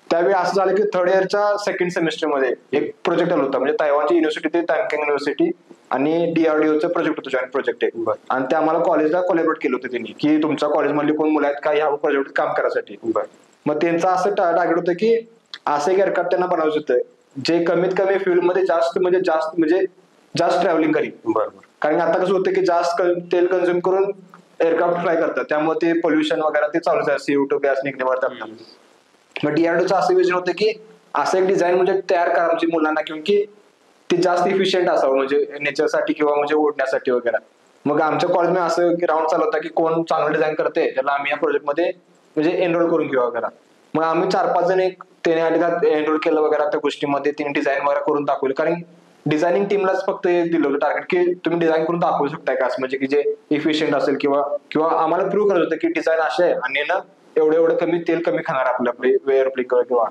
त्यावेळी असं झालं की थर्ड इयरच्या सेकंड सेमिस्टरमध्ये एक प्रोजेक्ट आला होता, म्हणजे तैवानची युनिव्हर्सिटी, ते तानकेंग युनिव्हर्सिटी आणि DRDOचं प्रोजेक्ट होतं, जॉईंट प्रोजेक्ट आहे. आणि ते आम्हाला कॉलेजला कोलॅबोरेट केलं होतं त्यांनी, की तुमच्या कॉलेजमधली कोण मुलं आहेत का ह्या प्रोजेक्ट काम करायसाठी. मग त्यांचं असं टार्गेट होतं की असं एक एअरक्राफ्ट त्यांना बनवायचं होतं जे कमीत कमी फ्युएलमध्ये जास्त ट्रॅव्हलिंग करेल. कारण आता कसं होतं की जास्त तेल कन्झ्युम करून एअरक्राफ्ट फ्लाय करतात, त्यामुळे ते पोल्युशन वगैरे ते चालूच आहे, CO2 गॅस निघण्यावर त्यांना. मग DRDOचं असं विजन होतं की असं एक डिझाईन म्हणजे तयार करा म्हणजे मुलांना, की ते जास्त इफिशियंट असावं म्हणजे नेचरसाठी किंवा म्हणजे ओढण्यासाठी वगैरे. मग आमच्या कॉलेजमध्ये असं राऊंड चालू होता की कोण चांगलं डिझाईन करते त्याला आम्ही या प्रोजेक्टमध्ये म्हणजे एनरोल करून घेऊ वगैरे. मग आम्ही 4-5 जण एक त्याने एनरोल केलं वगैरे त्या गोष्टीमध्ये, तिने डिझाईन वगैरे करून दाखवलं. कारण डिझायनिंग टीमलाच फक्त दिलं होतं टार्गेट की तुम्ही डिझाईन करून दाखवू शकताय का, असं म्हणजे की जे इफिशियंट असेल किंवा आम्हाला प्रूव्ह करत होतं की डिझाईन असे आहे आणि ना एवढं कमी तेल कमी खाणार आपले वेअर किंवा.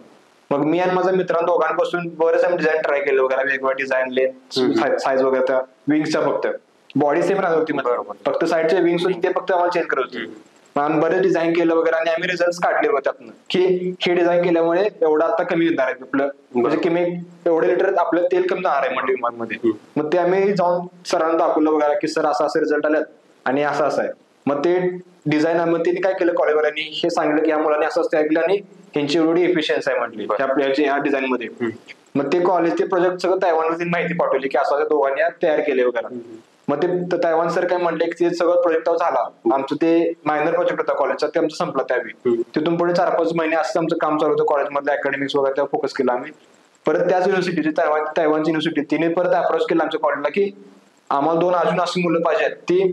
मग मी आणि माझ्या मित्रांनो दोघांपासून बरेच आम्ही डिझाईन ट्राय केले वगैरे, वेगवेगळ्या डिझाईन, लेन्थ, साईज वगैरे, त्या विंग्सच्या फक्त बॉडी सेम राहत होती, फक्त साईडचे विंग्स होते ते फक्त आम्हाला चेंज करत होती. आम्ही बरेच डिझाईन केलं वगैरे आणि आम्ही रिझल्ट काढले होते त्यातनं की हे डिझाईन केल्यामुळे एवढं आता कमी येणार आहे आपलं, म्हणजे की मी एवढे लिटर आपलं तेल कमी जाणार आहे म्हणजे विमानमध्ये. मग ते आम्ही जाऊन सरांना दाखवलं वगैरे की सर असं रिझल्ट आल्यात आणि असं आहे. मग ते डिझाईन आम्ही त्यांनी काय केलं, कॉलेजवाल्यांनी हे सांगितलं की या मुलांनी असंच तयार केलं आणि ह्यांची एवढी एफिशियन्सी आहे म्हटली आपल्या ह्या डिझाईन मध्ये. मग ते कॉलेज ते प्रोजेक्ट सगळं तैवानला माहिती पाठवली की असं दोघांनी तयार केले वगैरे. मग ते तैवान सर काय म्हणले की ते सगळं प्रोजेक्ट झाला, आमचं ते मायनर प्रोजेक्ट होता कॉलेजचा, ते आमचं संपला त्यावेळी. तिथून पुढे 4-5 महिने असं आमचं काम चालू होतं कॉलेजमधलं, अकॅडमिक्स वगैरे त्यावर फोकस केला आम्ही. परत त्याच युनिव्हर्सिटीची तैवानची युनिव्हर्सिटी तिने परत अप्रोच केला आमच्या कॉलेजला की आम्हाला 2 अजून अशी मुलं पाहिजेत. ती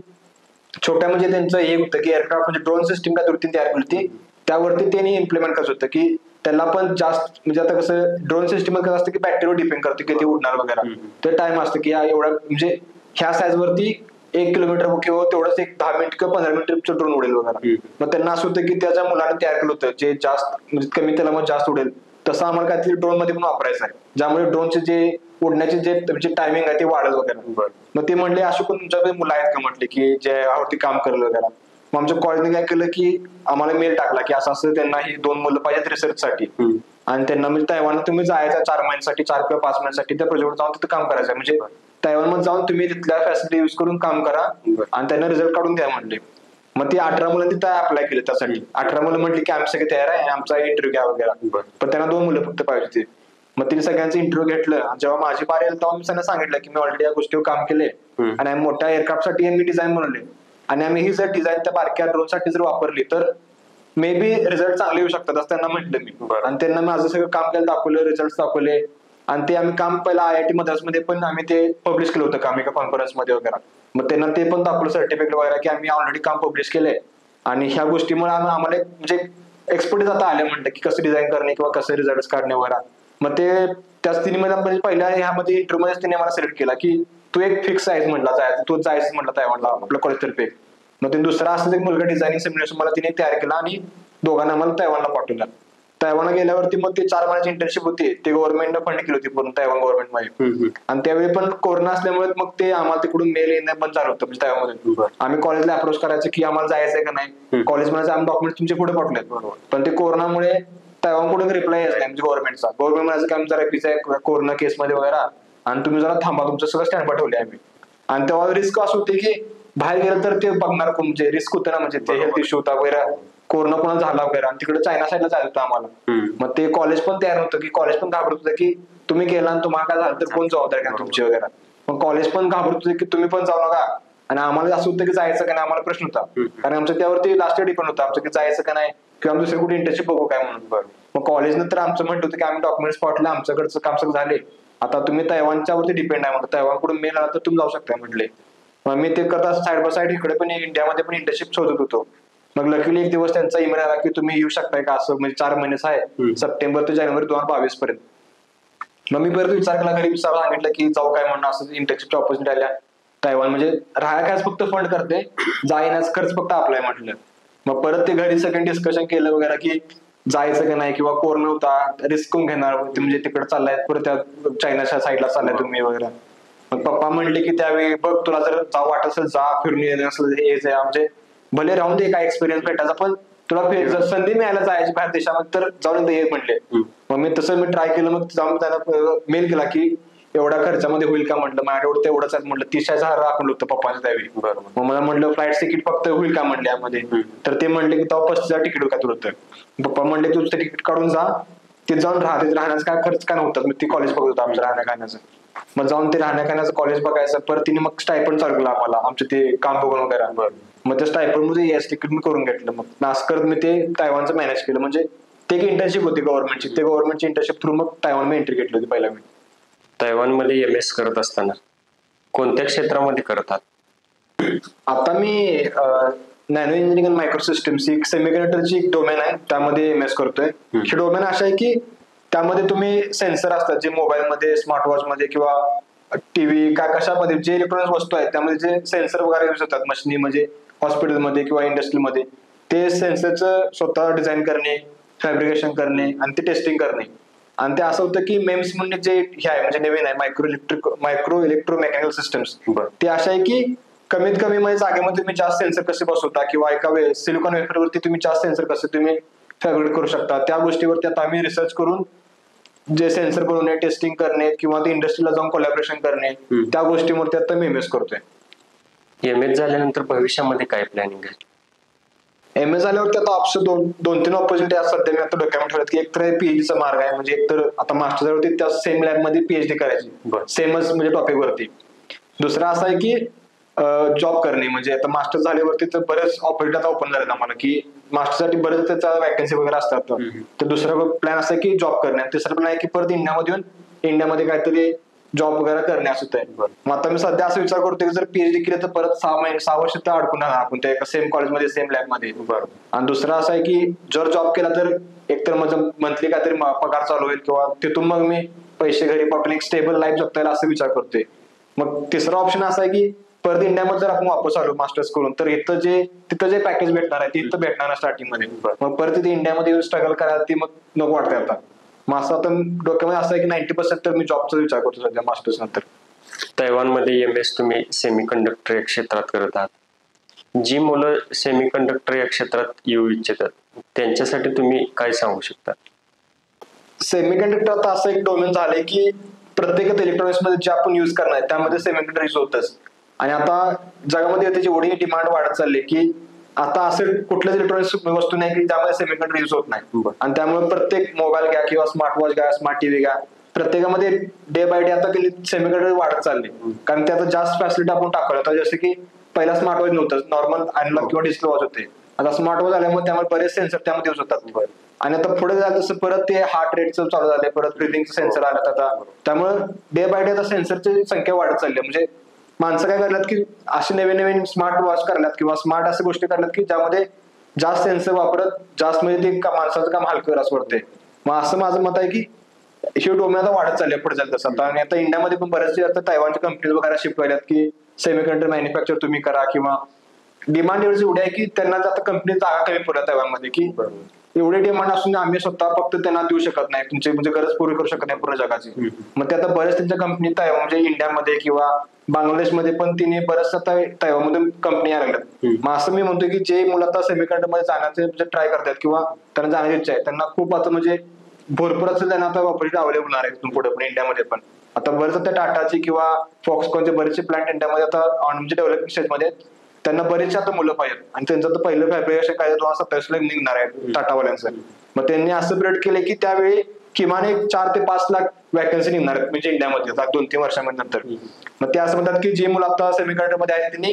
छोट्या म्हणजे त्यांचं हे होतं की एअरक्राफ्ट म्हणजे ड्रोन सिस्टीम काय वृत्ती तयार केली होती, त्यावरती त्यांनी इम्प्लिमेंट करत होतं की त्याला पण जास्त म्हणजे आता कसं ड्रोन सिस्टीम कसं असतं की बॅटरीवर डिपेंड करते किती उडणार वगैरे. ते टाइम असतं की एवढा म्हणजे ह्या साईज वरती 1 किलोमीटर किंवा तेवढंच एक 10 मिनिट किंवा 15 मिनिट ड्रोन उडेल वगैरे. मग त्यांना असं होतं की त्याच्या मुलांना तयार केलं होतं जे जास्त म्हणजे कमी त्याला मग जास्त उडेल तसं आम्हाला काहीतरी ड्रोन मध्ये पण वापरायचं आहे, ज्यामुळे ड्रोनचे जे उडण्याचे जे टायमिंग आहे ते वाढत वगैरे. मग ते म्हणले अशी पण तुमच्याकडे मुलं आहेत का म्हटले की जे आवडती काम करेल वगैरे. मग आमच्या कॉलेजने काय केलं की आम्हाला मेल टाकला की असं त्यांना ही 2 मुलं पाहिजेत रिसर्चसाठी आणि त्यांना म्हणजे तैवानला तुम्ही जायचं 4 महिन्यासाठी, 4 किंवा 5 महिन्यासाठी त्या प्रोजेक्टवर जाऊन तिथं काम करायचं, म्हणजे तैवानमध्ये जाऊन तुम्ही तिथल्या फॅसिलिटी युज करून काम करा आणि त्यांना रिझल्ट काढून द्या म्हणले. मग ती 18 मुलं तिथं अप्लाय केले त्यासाठी. 18 मुलं म्हटली की आम्ही सगळे तयार आहे, आमचा इंटरव्ह्यू घ्या वगैरे. पण त्यांना 2 मुलं फक्त पाहिजे होती. मग तिने सगळ्यांचं इंटरव्ह्यू घेतलं. जेव्हा माझी बारी आली तेव्हा मी त्यांना सांगितलं की मी ऑलरेडी या गोष्टीवर काम केले आणि आम्ही मोठ्या एअरक्राफ्टसाठी मी डिझाईन बनवले आणि आम्ही ही जर डिझाईन त्या बारक्या ड्रोनसाठी जर वापरली तर मे बी रिझल्ट चांगले येऊ शकतात असं त्यांना म्हटलं मी. आणि त्यांना माझं सगळं काम केलं, दाखवलं, रिझल्ट दाखवले आणि ते आम्ही काम पहिला IIT मद्रासमध्ये पण आम्ही ते पब्लिश केलं होतं काम एका कॉन्फरन्समध्ये वगैरे. मग त्यांना ते पण दाखवलं सर्टिफिकेट वगैरे की आम्ही ऑलरेडी काम पब्लिश केलंय आणि ह्या गोष्टीमुळे आम्हाला म्हणजे एक्सपर्टीज आता आले म्हणतात की कसं डिझाईन करणे किंवा कसं रिझल्ट काढणे वगैरे. मग ते त्याच तिने मला म्हणजे पहिल्या ह्यामध्ये इंटरव्ह्यू मध्ये तिने मला सिलेक्ट केला की तू एक फिक्स आहेस म्हटला, जायचं तू जायचं म्हटलं तैवानला आपल्या कॉलेजतर्फे. मग ते दुसरा असं एक मुलगा डिझायनिंग सिम्युलेशन मला तिने तयार केला आणि दोघांना आम्हाला तैवानला पाठवलं. तैवानला गेल्यावरती मग ते 4 महिन्याची इंटर्नशिप होती, ते गव्हर्नमेंटने फंड केली होती पूर्ण तैवान गव्हर्नमेंटमध्ये. आणि त्यावेळी पण कोरोना असल्यामुळे मग ते आम्हाला तिकडून मेल येणं बंद झालं होतं म्हणजे तैवानमध्ये. आम्ही कॉलेजला अप्रोच करायचं की आम्हाला जायचंय का नाही, कॉलेजमध्ये आम्ही डॉक्युमेंट तुमचे पुढे पाठवलेत. पण ते कोरोनामुळे तैवानकडून रिप्लाय येत नाही म्हणजे गव्हर्नमेंटचा. गव्हर्नमेंट म्हणायचं की आम्ही जरा पिझ्झा आहे कोरोना केसमध्ये वगैरे आणि तुम्ही जरा थांबा, तुमचं सगळं स्टँड पाठवले आम्ही. आणि तेव्हा रिस्क असं होते की बाहेर गेलं तर ते बघणार कोण, म्हणजे रिस्क होतं ना, म्हणजे ते हेल्थ इश्यू होता वगैरे, कोरोना कोणा झाला वगैरे. आणि तिकडे चायना साईडला जायचं होतं आम्हाला. मग ते कॉलेज पण तयार नव्हतं की कॉलेज पण घाबरत होतं की तुम्ही गेला आणि तुम्हाला काय झालं तर कोण जबाबदारी घ्या तुमची वगैरे. मग कॉलेज पण घाबरत होते की तुम्ही पण जाऊ नका. आणि आम्हाला असं होतं की जायचं का नाही, आम्हाला प्रश्न होता कारण आमचं त्यावरती लास्ट इयर डिपेंड होतं आमचं की जायचं का नाही किंवा दुसरी कुठे इंटर्नशिप बघू काय म्हणून. मग कॉलेज नंतर आमचं म्हणत होतं की आम्ही डॉक्युमेंट्स पाठवले, आमच्याकडचं काम सगळं झाले, आता तुम्ही तैवानच्या वरती डिपेंड आहे म्हटलं, तैवानकडून मेल आला तर तुम्ही जाऊ शकता म्हटले. मग मी ते करता साईड बाय साईड इकडे पण इंडियामध्ये पण इंटर्नशिप शोधत होतो. मग लकीली एक दिवस त्यांचा ईमेल आला की तुम्ही येऊ शकताय का, असं म्हणजे 4 महिनेच आहे, सप्टेंबर ते जानेवारी 2022 पर्यंत. मग मी परत विचार केला, घरी विचार सांगितलं की जाऊ काय म्हणून, असं इंटर्नशिपच्या ऑपॉर्च्युनिटी आल्या तैवान, म्हणजे राहायला काय फक्त फंड करते, जाण्याचा खर्च फक्त आपलाय म्हटलं. मग परत ते घरी सेकंड डिस्कशन केलं वगैरे की जायचं का नाही, किंवा कोरोना होता रिस्क कोण घेणार, म्हणजे तिकडे चाललाय परत त्या चायनाच्या साईडला चाललाय तुम्ही वगैरे. मग पप्पा म्हणले की त्यावेळी बघ तुला जर जाऊ वाटत असेल जा, फिरून येणं असेल म्हणजे भले राहून दे काय एक्सपिरियन्स भेटायचा, पण तुला जर संधी मिळायला जायची बाहेर देशामध्ये तर जाऊन ये म्हणले. मग मी तसं मी ट्राय केलं, मग जाऊन त्यांना मेल केला की एवढ्या खर्चामध्ये होईल का म्हटलं, माझ्याकडे तेवढंच आहे म्हटलं, 30,000 राखून होतं पप्पाचं त्यावेळी. मग मला म्हटलं फ्लाईट तिकीट फक्त होईल का म्हणले यामध्ये, तर ते म्हणले की तेव्हा 35,000 तिकीट होईल का तुला. तर पप्पा म्हणले तुझं तिकीट काढून जा, ते जाऊन राहण्याचा काय खर्च काय नव्हतं, मग ती कॉलेज बघत होतं आमचं राहण्या खाण्याचं. मग जाऊन ते राहण्या खाण्याचं कॉलेज बघायचं, परत तिने मग स्टायपंड चालू केलं आम्हाला आमचं ते काम बघून वगैरे. मग त्या स्टायपंड मध्ये एस तिकीट मी करून घेतलं. मग असं करत मी ते तायवानचं मॅनेज केलं. म्हणजे ते एक इंटर्नशिप होती गव्हर्नमेंटची, ते गव्हर्नमेंटची इंटर्नशिप थ्रू मग तायवान मी एंट्री घेतली होती पहिला मी. तैवानमध्ये MS करत असताना कोणत्या क्षेत्रामध्ये करतात? आता मी nano engineering and micro systems ही सेमीकंडक्टरची एक डोमेन आहे, त्यामध्ये MS करतोय. ही डोमेन अशा आहे की त्यामध्ये तुम्ही सेन्सर असतात जे मोबाईलमध्ये, स्मार्ट वॉचमध्ये किंवा टीव्ही काय कशामध्ये जे इलेक्ट्रॉनिक वस्तू आहेत त्यामध्ये जे सेन्सर वगैरे यूज होतात मशिनी म्हणजे हॉस्पिटलमध्ये किंवा इंडस्ट्रीमध्ये, ते सेन्सरचं स्वतः डिझाईन करणे, फॅब्रिकेशन करणे आणि ते टेस्टिंग करणे. आणि ते असं होतं की मेम्स म्हणजे जे हे आहे म्हणजे नवीन आहे मायक्रो इलेक्ट्रोमेकॅनिकल सिस्टम्स, ते अशा आहे की कमीत कमी म्हणजे जागेमध्ये तुम्ही जास्त सेन्सर कसे बसवता किंवा एका सिलिकॉन वेफरवरती तुम्ही जास्त सेन्सर कसे तुम्ही फॅब्रिकेट करू शकता, त्या गोष्टीवरती आता आम्ही रिसर्च करून जे सेन्सर बनवणे, टेस्टिंग करणे किंवा ते इंडस्ट्रीला जाऊन कोलॅबोरेशन करणे, त्या गोष्टीवरती आता मी MS करतोय. MS झाल्यानंतर भविष्यामध्ये काय प्लॅनिंग आहे? MS झाल्यावरती आता ऑप्शन दोन तीन ऑपॉर्च्युनिटी आहेत सध्या मी आता डोक्यामध्ये ठेवत की एक तर PhDचा मार्ग आहे, म्हणजे एक तर आता मास्टर झाल्यावरती त्या सेम लॅब मध्ये PhD करायची, सेमच म्हणजे टॉपिक वरती. दुसरा असा आहे की जॉब करणे, म्हणजे आता मास्टर झाल्यावरती तर बरेच ऑपॉर्च्युनिटी आता ओपन झालेत आम्हाला की मास्टरसाठी बरेच त्याच्या वॅकन्सी वगैरे असतात. तर दुसरा प्लॅन असा आहे की जॉब करणे. तिसरा प्लॅन आहे की परत इंडियामध्ये येऊन इंडियामध्ये काहीतरी जॉब वगैरे करणे असं आहे. मग आता मी सध्या असं विचार करतोय की जर PhD केली तर परत 6 वर्ष तर अडकून राहणार आपण त्या एका सेम कॉलेजमध्ये सेम लॅबमध्ये. आणि दुसरा असा आहे की जर जॉब केला तर एकतर माझं मंथली काहीतरी पगार चालू होईल किंवा तिथून मग मी पैसे घरी पाठवून एक स्टेबल लाईफ जगता येईल असं विचार करतोय. मग तिसरा ऑप्शन असा आहे की परत इंडियामध्ये जर आपण वापस आलो मास्टर्स करून तर तिथं जे पॅकेज भेटणार आहे ते इथं भेटणार आहे स्टार्टिंग मध्ये. मग परत तिथे इंडियामध्ये येऊन स्ट्रगल करायला ती मग नको वाटतंय आता. मग असं आता डोक्यामध्ये असं आहे की 90% तर मी जॉबचा विचार करतो सध्या मास्टर्स नंतर. तैवानमध्ये MS तुम्ही सेमीकंडक्टर या क्षेत्रात करत आहात. जी मुलं सेमीकंडक्टर या क्षेत्रात येऊ इच्छितात त्यांच्यासाठी तुम्ही काय सांगू शकता? सेमीकंडक्टर आता असं एक डोमेन झालंय की प्रत्येक इलेक्ट्रॉनिक्स मध्ये जे आपण युज करणार आहे त्यामध्ये सेमीकंडक्टर यूज होतच. आणि आता जगामध्ये त्याची एवढी डिमांड वाढत चालली की आता असं कुठल्याच इलेक्ट्रॉनिक्स वस्तू नाही की ज्यामध्ये सेमीकंडक्टर यूज होत नाही. आणि त्यामुळे प्रत्येक मोबाईल घ्या किंवा स्मार्ट वॉच घ्या, स्मार्ट टीव्ही घ्या, प्रत्येकामध्ये डे बाय डे आता सेमीकंडक्टर वाढत चालले. कारण ते आता जास्त फॅसिलिटी आपण टाकलं. आता जसं की पहिला स्मार्ट वॉच नव्हतं, नॉर्मल अॅनालॉग किंवा डिजिटल वॉच होते. आता स्मार्ट वॉच आल्यामुळे त्यामुळे बरेच सेन्सर त्यामध्ये यूज होतात. आणि आता पुढे झालं तसं परत ते हार्ट रेटचं चालू झालंय, परत ब्रिथिंगचं सेन्सर आलं आता. त्यामुळे डे बाय डे आता सेन्सरची संख्या वाढत चालली. म्हणजे माणसं काय करतात की असे नवीन नवीन स्मार्ट वॉच करण्यात किंवा स्मार्ट अशा गोष्टी करण्यात की ज्यामध्ये जास्त सेन्सर वापरत जास्त म्हणजे ते माणसाचं काम हलकं असं वाटतंय. मग असं माझं मत आहे की ही डोमेन आता वाढत चालली पुढे जात तसं. आणि आता इंडियामध्ये पण बरेचसे आता तैवानच्या कंपनीज वगैरे शिफ्ट व्हायल्यात की सेमीकंडक्टर मॅन्युफॅक्चर तुम्ही करा किंवा डिमांड एवढी आहे की त्यांना आता कंपनी जागा कमी पडल्या तैवानमध्ये की एवढे डिमांड असून आम्ही स्वतः फक्त त्यांना देऊ शकत नाही, तुमची म्हणजे गरज पूर्ण करू शकत नाही पूर्ण जगाची. मग ते आता बरेच त्यांच्या कंपनी म्हणजे इंडियामध्ये किंवा बांगलादेशमध्ये पण तिने बरेच आता तैवानमध्ये कंपनी लागल्यात. मग असं मी म्हणतो की जे मुलं आता सेमीकंडक्टर मध्ये जाण्याचे म्हणजे ट्राय करतात किंवा त्यांना जाण्याची इच्छा आहे त्यांना खूप आता म्हणजे भरपूर असं त्यांना आता ऑपॉर्च्युनिटी अवेलेबल आहे इथून पुढे पण इंडियामध्ये पण. आता बरेच आता टाटाची किंवा फॉक्सकॉनचे बरेचसे प्लांट इंडियामध्ये आता म्हणजे डेव्हलपिंग स्टेजमध्ये त्यांना बरेचसे आता मुलं पाहिजेत. आणि त्यांचं तर पहिलं फॅब्रिकेशन काय 2027 ला निघणार आहे टाटावाल्यांचं. मग त्यांनी असं प्रेडिक्ट केलं की त्यावेळी किमान एक 4 ते 5 लाख वॅकन्सी निघणार आहेत म्हणजे इंडियामध्ये 2-3 वर्षांमध्ये नंतर. मग ते असं म्हणतात की जे मुलं आता सेमीकंडक्टर मध्ये आहेत त्यांनी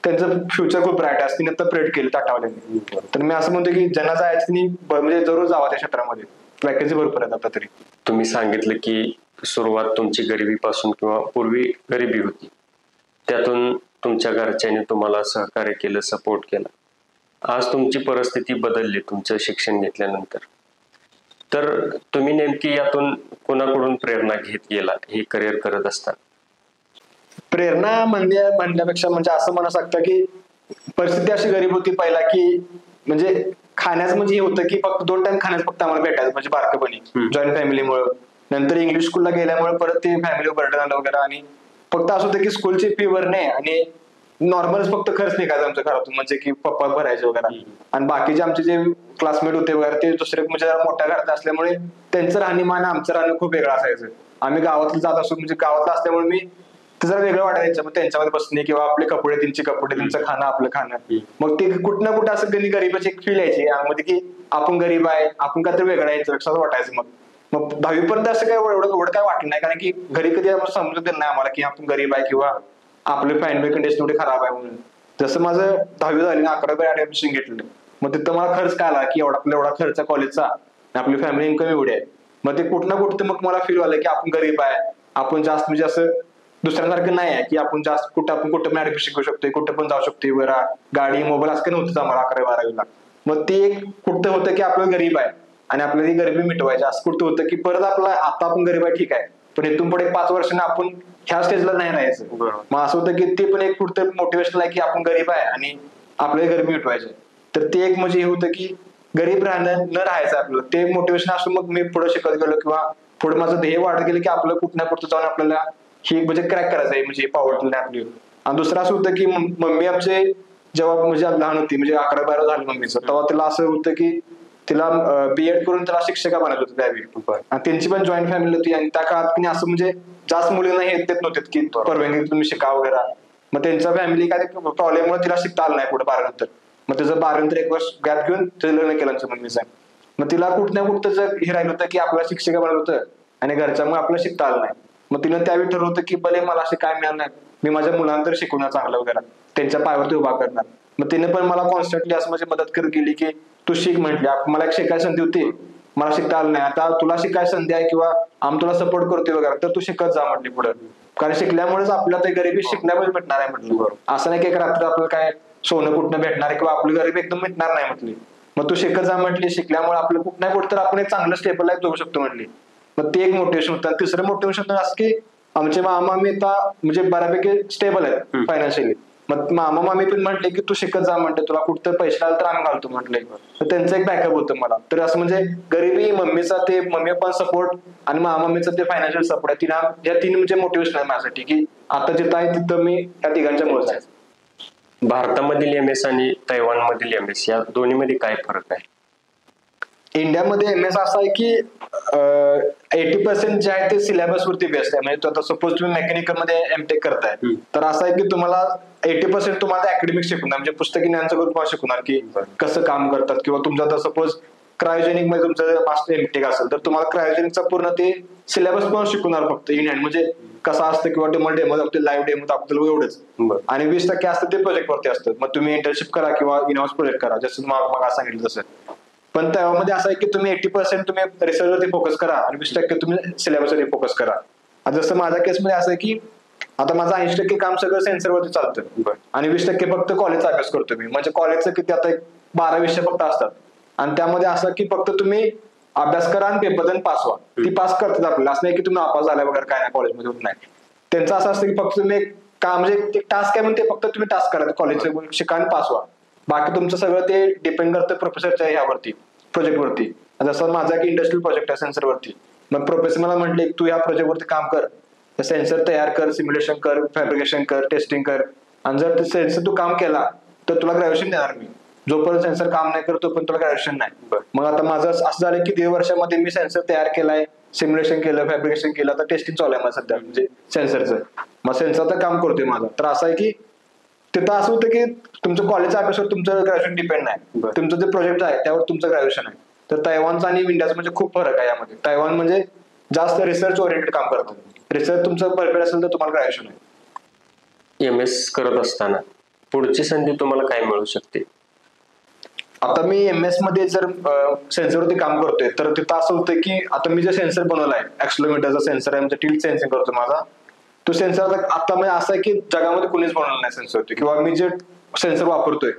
त्यांचं फ्युचर खूप ब्राईट आहे असं आता प्रेडिक्ट केलं टाटावाल्यांनी. तर मी असं म्हणतो की ज्यांना जायचं त्यांनी म्हणजे जरूर जावा त्या क्षेत्रामध्ये, वॅकन्सी भरपूर आहेत आता तरी. तुम्ही सांगितलं की सुरुवात तुमची गरिबीपासून किंवा पूर्वी गरिबी होती, त्यातून तुमच्या घरच्यांनी तुम्हाला सहकार्य केलं, सपोर्ट केला. आज तुमची परिस्थिती बदलली तुमचं शिक्षण घेतल्यानंतर. तर तुम्ही नेमकी यातून कोणाकडून प्रेरणा घेत गेला हे करिअर करत असताना? प्रेरणा म्हणण्यापेक्षा म्हणजे असं म्हणू शकतं की परिस्थिती अशी गरीब होती पहिला की म्हणजे खाण्याचं म्हणजे हे होतं की फक्त 2 टाइम खाण्याचं फक्त आम्हाला भेटायचं म्हणजे बारकपणी जॉईंट फॅमिलीमुळे. नंतर इंग्लिश स्कूलला गेल्यामुळे परत ते फॅमिली बर्डन आलं वगैरे. आणि फक्त असं होतं की स्कूलची फी भरणे आणि नॉर्मलच फक्त खर्च निघायचा आमच्या घरातून म्हणजे की पप्पा भरायचे वगैरे. आणि बाकीचे आमचे जे क्लासमेट होते वगैरे ते दुसरे म्हणजे मोठ्या घरात असल्यामुळे त्यांचं राहणीमान आमचं राहणं खूप वेगळं असायचं. आम्ही गावातलं जात असतो म्हणजे गावातलं असल्यामुळे मी ते जरा वेगळं वाटायचं. मग त्यांच्यामध्ये बसणे किंवा आपले कपडे त्यांचे कपडे, त्यांचं खाणं आपलं खाणं, मग ते कुठं ना कुठं असं कधी गरीबाची एक फील यायची यामध्ये की आपण गरीब आहे, आपण काहीतरी वेगळं यायचं लक्षात वाटायचं. मग 10वी पर्यंत असं काय एवढं काय वाटलं नाही कारण की घरी कधी समजत नाही आम्हाला की आपण गरीब आहे किंवा आपले फॅमिली कंडिशन एवढी खराब आहे म्हणून. जसं माझं 10वी झाली 11वी ऍडमिशन घेतलं, मग तिथं मला खर्च काय आला की एवढा खर्च कॉलेजचा, आपली फॅमिली इन्कम एवढी आहे. मग ते कुठं ना कुठं मग मला फील झालं की आपण गरीब आहे, आपण जास्त म्हणजे असं दुसऱ्यांसारखं नाही आहे की आपण जास्त कुठं पण ऍडमिशन करू शकतो, कुठं पण जाऊ शकतो वगैरे, गाडी मोबाईल असं काही नव्हतं आम्हाला 11वी-12वीला. मग ते एक कुठं होतं की आपलं गरीब आहे आणि आपल्याला ती गरिबी मिटवायची, असं कुठं होतं की परत आपला आता आपण गरीब आहे ठीक आहे, पण इथून पुढे 5 वर्षांना आपण ह्या स्टेजला नाही राहायचं. मग असं होतं की ते पण एक कुठं मोटिवेशन आहे की आपण गरीब आहे आणि आपल्याला गरिबी मिटवायची. तर ते एक म्हणजे हे होतं की गरीब न राहायचं आपल्याला, ते मोटिवेशन असून मग मी पुढे शिकत गेलो किंवा पुढे माझं ध्येय वाढत गेलं की आपलं कुठं ना कुठं जाऊन आपल्याला ही म्हणजे क्रॅक करायचं आहे, म्हणजे पॉवर्टी नाही आपली. आणि दुसरं असं होतं की मम्मी आमचे जेव्हा म्हणजे लहान होती, म्हणजे 11-12 झालं मम्मीचं, तेव्हा तिला असं होतं की तिला बीएड करून त्याला शिक्षिका बनायचं होतं त्यावेळी. आणि त्यांची पण जॉईंट फॅमिली होती आणि त्या काळात असं म्हणजे जास्त मुलींना हे देत नव्हते की परवानगी तुम्ही शिका वगैरे. मग त्यांच्या फॅमिली काय प्रॉब्लेममुळे तिला शिकता आलं नाही पुढे 12नंतर. मग त्याचं 12नंतर 1 वर्ष गॅप घेऊन तिचं लग्न केलं आमच्या मम्मीचं. मग तिला कुठं ना कुठं हे राहिलं होतं की आपल्याला शिक्षिका बनायचं होतं आणि घरच्यामुळे आपल्याला शिकता आलं नाही. मग तिनं त्यावेळी ठरवलं होतं की भले मला असे काय मिळणार नाही, मी माझ्या मुलांना तर शिकवणार चांगलं वगैरे, त्यांच्या पायावरती उभा करणार. मग तिने पण मला कॉन्स्टंटली असं म्हणजे मदत करत गेली की तू शिक म्हटली, मला एक शिकायची संधी होती, मला शिकता आलं नाही, आता तुला शिकायची संधी आहे किंवा आम्ही तुला सपोर्ट करतोय वगैरे, तर तू शिकत जा म्हटली पुढे. कारण शिकल्यामुळेच आपल्याला ते गरिबी शिकल्यामुळे भेटणार आहे म्हटलं. असं नाही की एक रात्र आपल्याला काय सोनं कुठनं भेटणार आहे किंवा आपली गरिबी एकदम मिटणार नाही म्हटली. मग तू शिकत जा म्हटली, शिकल्यामुळे आपलं कुठं नाही कुठं तर आपण एक चांगलं स्टेबल लाईफ जगू शकतो म्हटली. मग ते एक मोटिवेशन होतं. तिसरं मोटिवेशन असं की आमचे मामा मी आता म्हणजे बऱ्यापैकी स्टेबल आहेत फायनान्शियली. मग मामा मामी पण म्हटले की तू शिकत जा म्हणते, तुला कुठं पैसे आले तर आम्ही घालतो म्हटले. तर त्यांचं एक बॅकअप होतं मला. तर असं म्हणजे गरिबी, मम्मी पण सपोर्ट आणि मामीचं ते फायनान्शियल सपोर्ट आहे, या तीन म्हणजे मोटिवेशन आहे माझ्यासाठी की आता जिथं आहे तिथं मी त्या तिघांच्या मुळेच आहे. भारतामधील एमएस आणि तैवानमधील एमएस या दोन्हीमध्ये काय फरक आहे? इंडियामध्ये एमएस असं आहे की 80% जे आहे ते सिलेबस वरती बेस्ड आहे. म्हणजे आता सपोज तुम्ही मेकॅनिकल मध्ये एमटेक करताय, तर असं आहे की तुम्हाला 80% तुम्हाला अकॅडमिक शिकवणार, म्हणजे पुस्तकी ज्ञान सगळं तुम्हाला शिकवणार की कसं काम करतात. किंवा तुमचं आता सपोज क्रायोजेनिक मध्ये तुमचं मास्टर एमटेक असेल तर तुम्हाला क्रायोजेनिकचा पूर्ण ते सिलेबस पण शिकवणार फक्त इन हँड, म्हणजे कसं असतं किंवा तुम्हाला डेमो दाखवते, लाईव्ह डेमो दाखवते एवढंच. आणि 20% असतं ते प्रोजेक्ट वरती असतं. मग तुम्ही इंटर्नशिप करा किंवा इन हाऊस प्रोजेक्ट करा, जसं मग सांगितलं तसं. पण त्यामध्ये असं आहे की तुम्ही 80% तुम्ही रिसर्च वरती फोकस करा आणि 20% तुम्ही सिलेबस वरती फोकस करा. जसं माझ्या केसमध्ये असं आहे की आता माझं 80% काम सगळं सेन्सरवरती चालतं आणि 20% फक्त कॉलेजचा अभ्यास करतो मी. म्हणजे कॉलेजचं किती आता 12 विषय फक्त असतात आणि त्यामध्ये असं की फक्त तुम्ही अभ्यास करा आणि पेपर देऊन पास व्हा. ती पास करतात आपल्याला, असं नाही की तुम्ही अपास झाला वगैरे काय नाही कॉलेजमध्ये होत नाही. त्यांचं असं असतं की फक्त तुम्ही काम म्हणजे टास्क आहे म्हणून ते फक्त तुम्ही टास्क करा, कॉलेजचं शिका आणि पास व्हा. बाकी तुमचं सगळं ते डिपेंड करतं प्रोफेसरच्या ह्यावरती, प्रोजेक्टवरती. जसं माझा की इंडस्ट्रियल प्रोजेक्ट आहे सेन्सरवरती, मग प्रोफेसर मला म्हटले तू या प्रोजेक्टवरती काम कर, सेन्सर तयार कर, सिम्युलेशन कर, फॅब्रिकेशन कर, टेस्टिंग कर. आणि जर सेन्सर तू काम केला तर तुला ग्रॅज्युएशन देणार मी. जोपर्यंत सेन्सर काम नाही करतो पण तुला ग्रॅज्युएशन नाही. मग आता माझं असं झालं की 1.5 वर्षामध्ये मी सेन्सर तयार केलाय, सिम्युलेशन केलं, फॅब्रिकेशन केलं, आता टेस्टिंग चालू आहे माझं सध्या म्हणजे सेन्सरचं. मग सेन्सरचं काम करतोय माझं. तर असं आहे की तिथं असं होतं की तुमचं कॉलेजच्या अभ्यासावर तुमचं ग्रॅज्युएशन डिपेंड नाही, तुमचं जे प्रोजेक्ट आहे त्यावर तुमचं ग्रॅज्युएशन आहे. तर तैवानचा आणि इंडियाचा म्हणजे खूप फरक आहे यामध्ये. तैवान म्हणजे जास्त रिसर्च ओरिएंटेड काम करतात. रिसर्च तुमचं परफेक्ट असेल तर तुम्हाला ग्रॅज्युएशन आहे. एमएस करत असताना पुढची संधी तुम्हाला काय मिळू शकते? आता मी एमएस मध्ये जर सेन्सरवरती काम करतोय तर तिथं असं होतं की आता मी जे सेन्सर बनवलाय, ऍक्सिलोमीटरचा सेन्सर आहे, म्हणजे टिल्ट सेन्सिंग करतो माझा तो सेन्सर. आता म्हणजे असं आहे की जगामध्ये कोणीच बनवलं नाही सेन्सरवरती, किंवा मी जे सेन्सर वापरतोय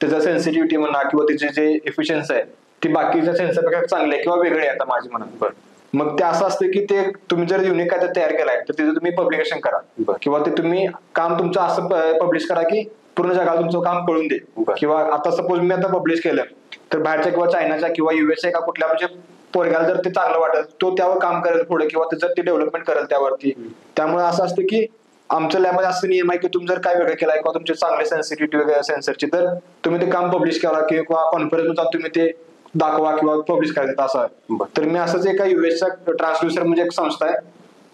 त्याचा सेन्सिटिव्हिटी म्हणा किंवा त्याची जे एफिशियन्सी आहे ती बाकीच्या सेन्सरपेक्षा चांगली आहे किंवा वेगळी आहे आता माझी म्हणा. मग ते असं असतं की ते तुम्ही जर युनिक काय तयार केलाय तर तिथे तुम्ही पब्लिकेशन करा किंवा ते तुम्ही काम तुमचं असं पब्लिश करा की पूर्ण जगाला तुमचं काम कळून दे. किंवा आता सपोज मी आता पब्लिश केलं तर बाहेरच्या किंवा चायनाच्या किंवा युएसए का कुठल्या म्हणजे पोरग्याला जर ते चांगलं वाटेल तो त्यावर काम करेल पुढे किंवा त्याचं ते डेव्हलपमेंट करेल त्यावरती. त्यामुळे असं असतं की आमच्या लॅबमध्ये असं नियम आहे की तुम्ही जर काय वेगळं केलाय किंवा तुमचे चांगले सेन्सिटिव्हिटी वगैरे सेन्सरची तर तुम्ही ते काम पब्लिश करा किंवा कॉन्फरन्स तुम्ही ते दाखवा किंवा पब्लिश करायचं असं आहे. तर मी असंच एका युएसचा ट्रान्सड्युसर म्हणजे एक संस्था आहे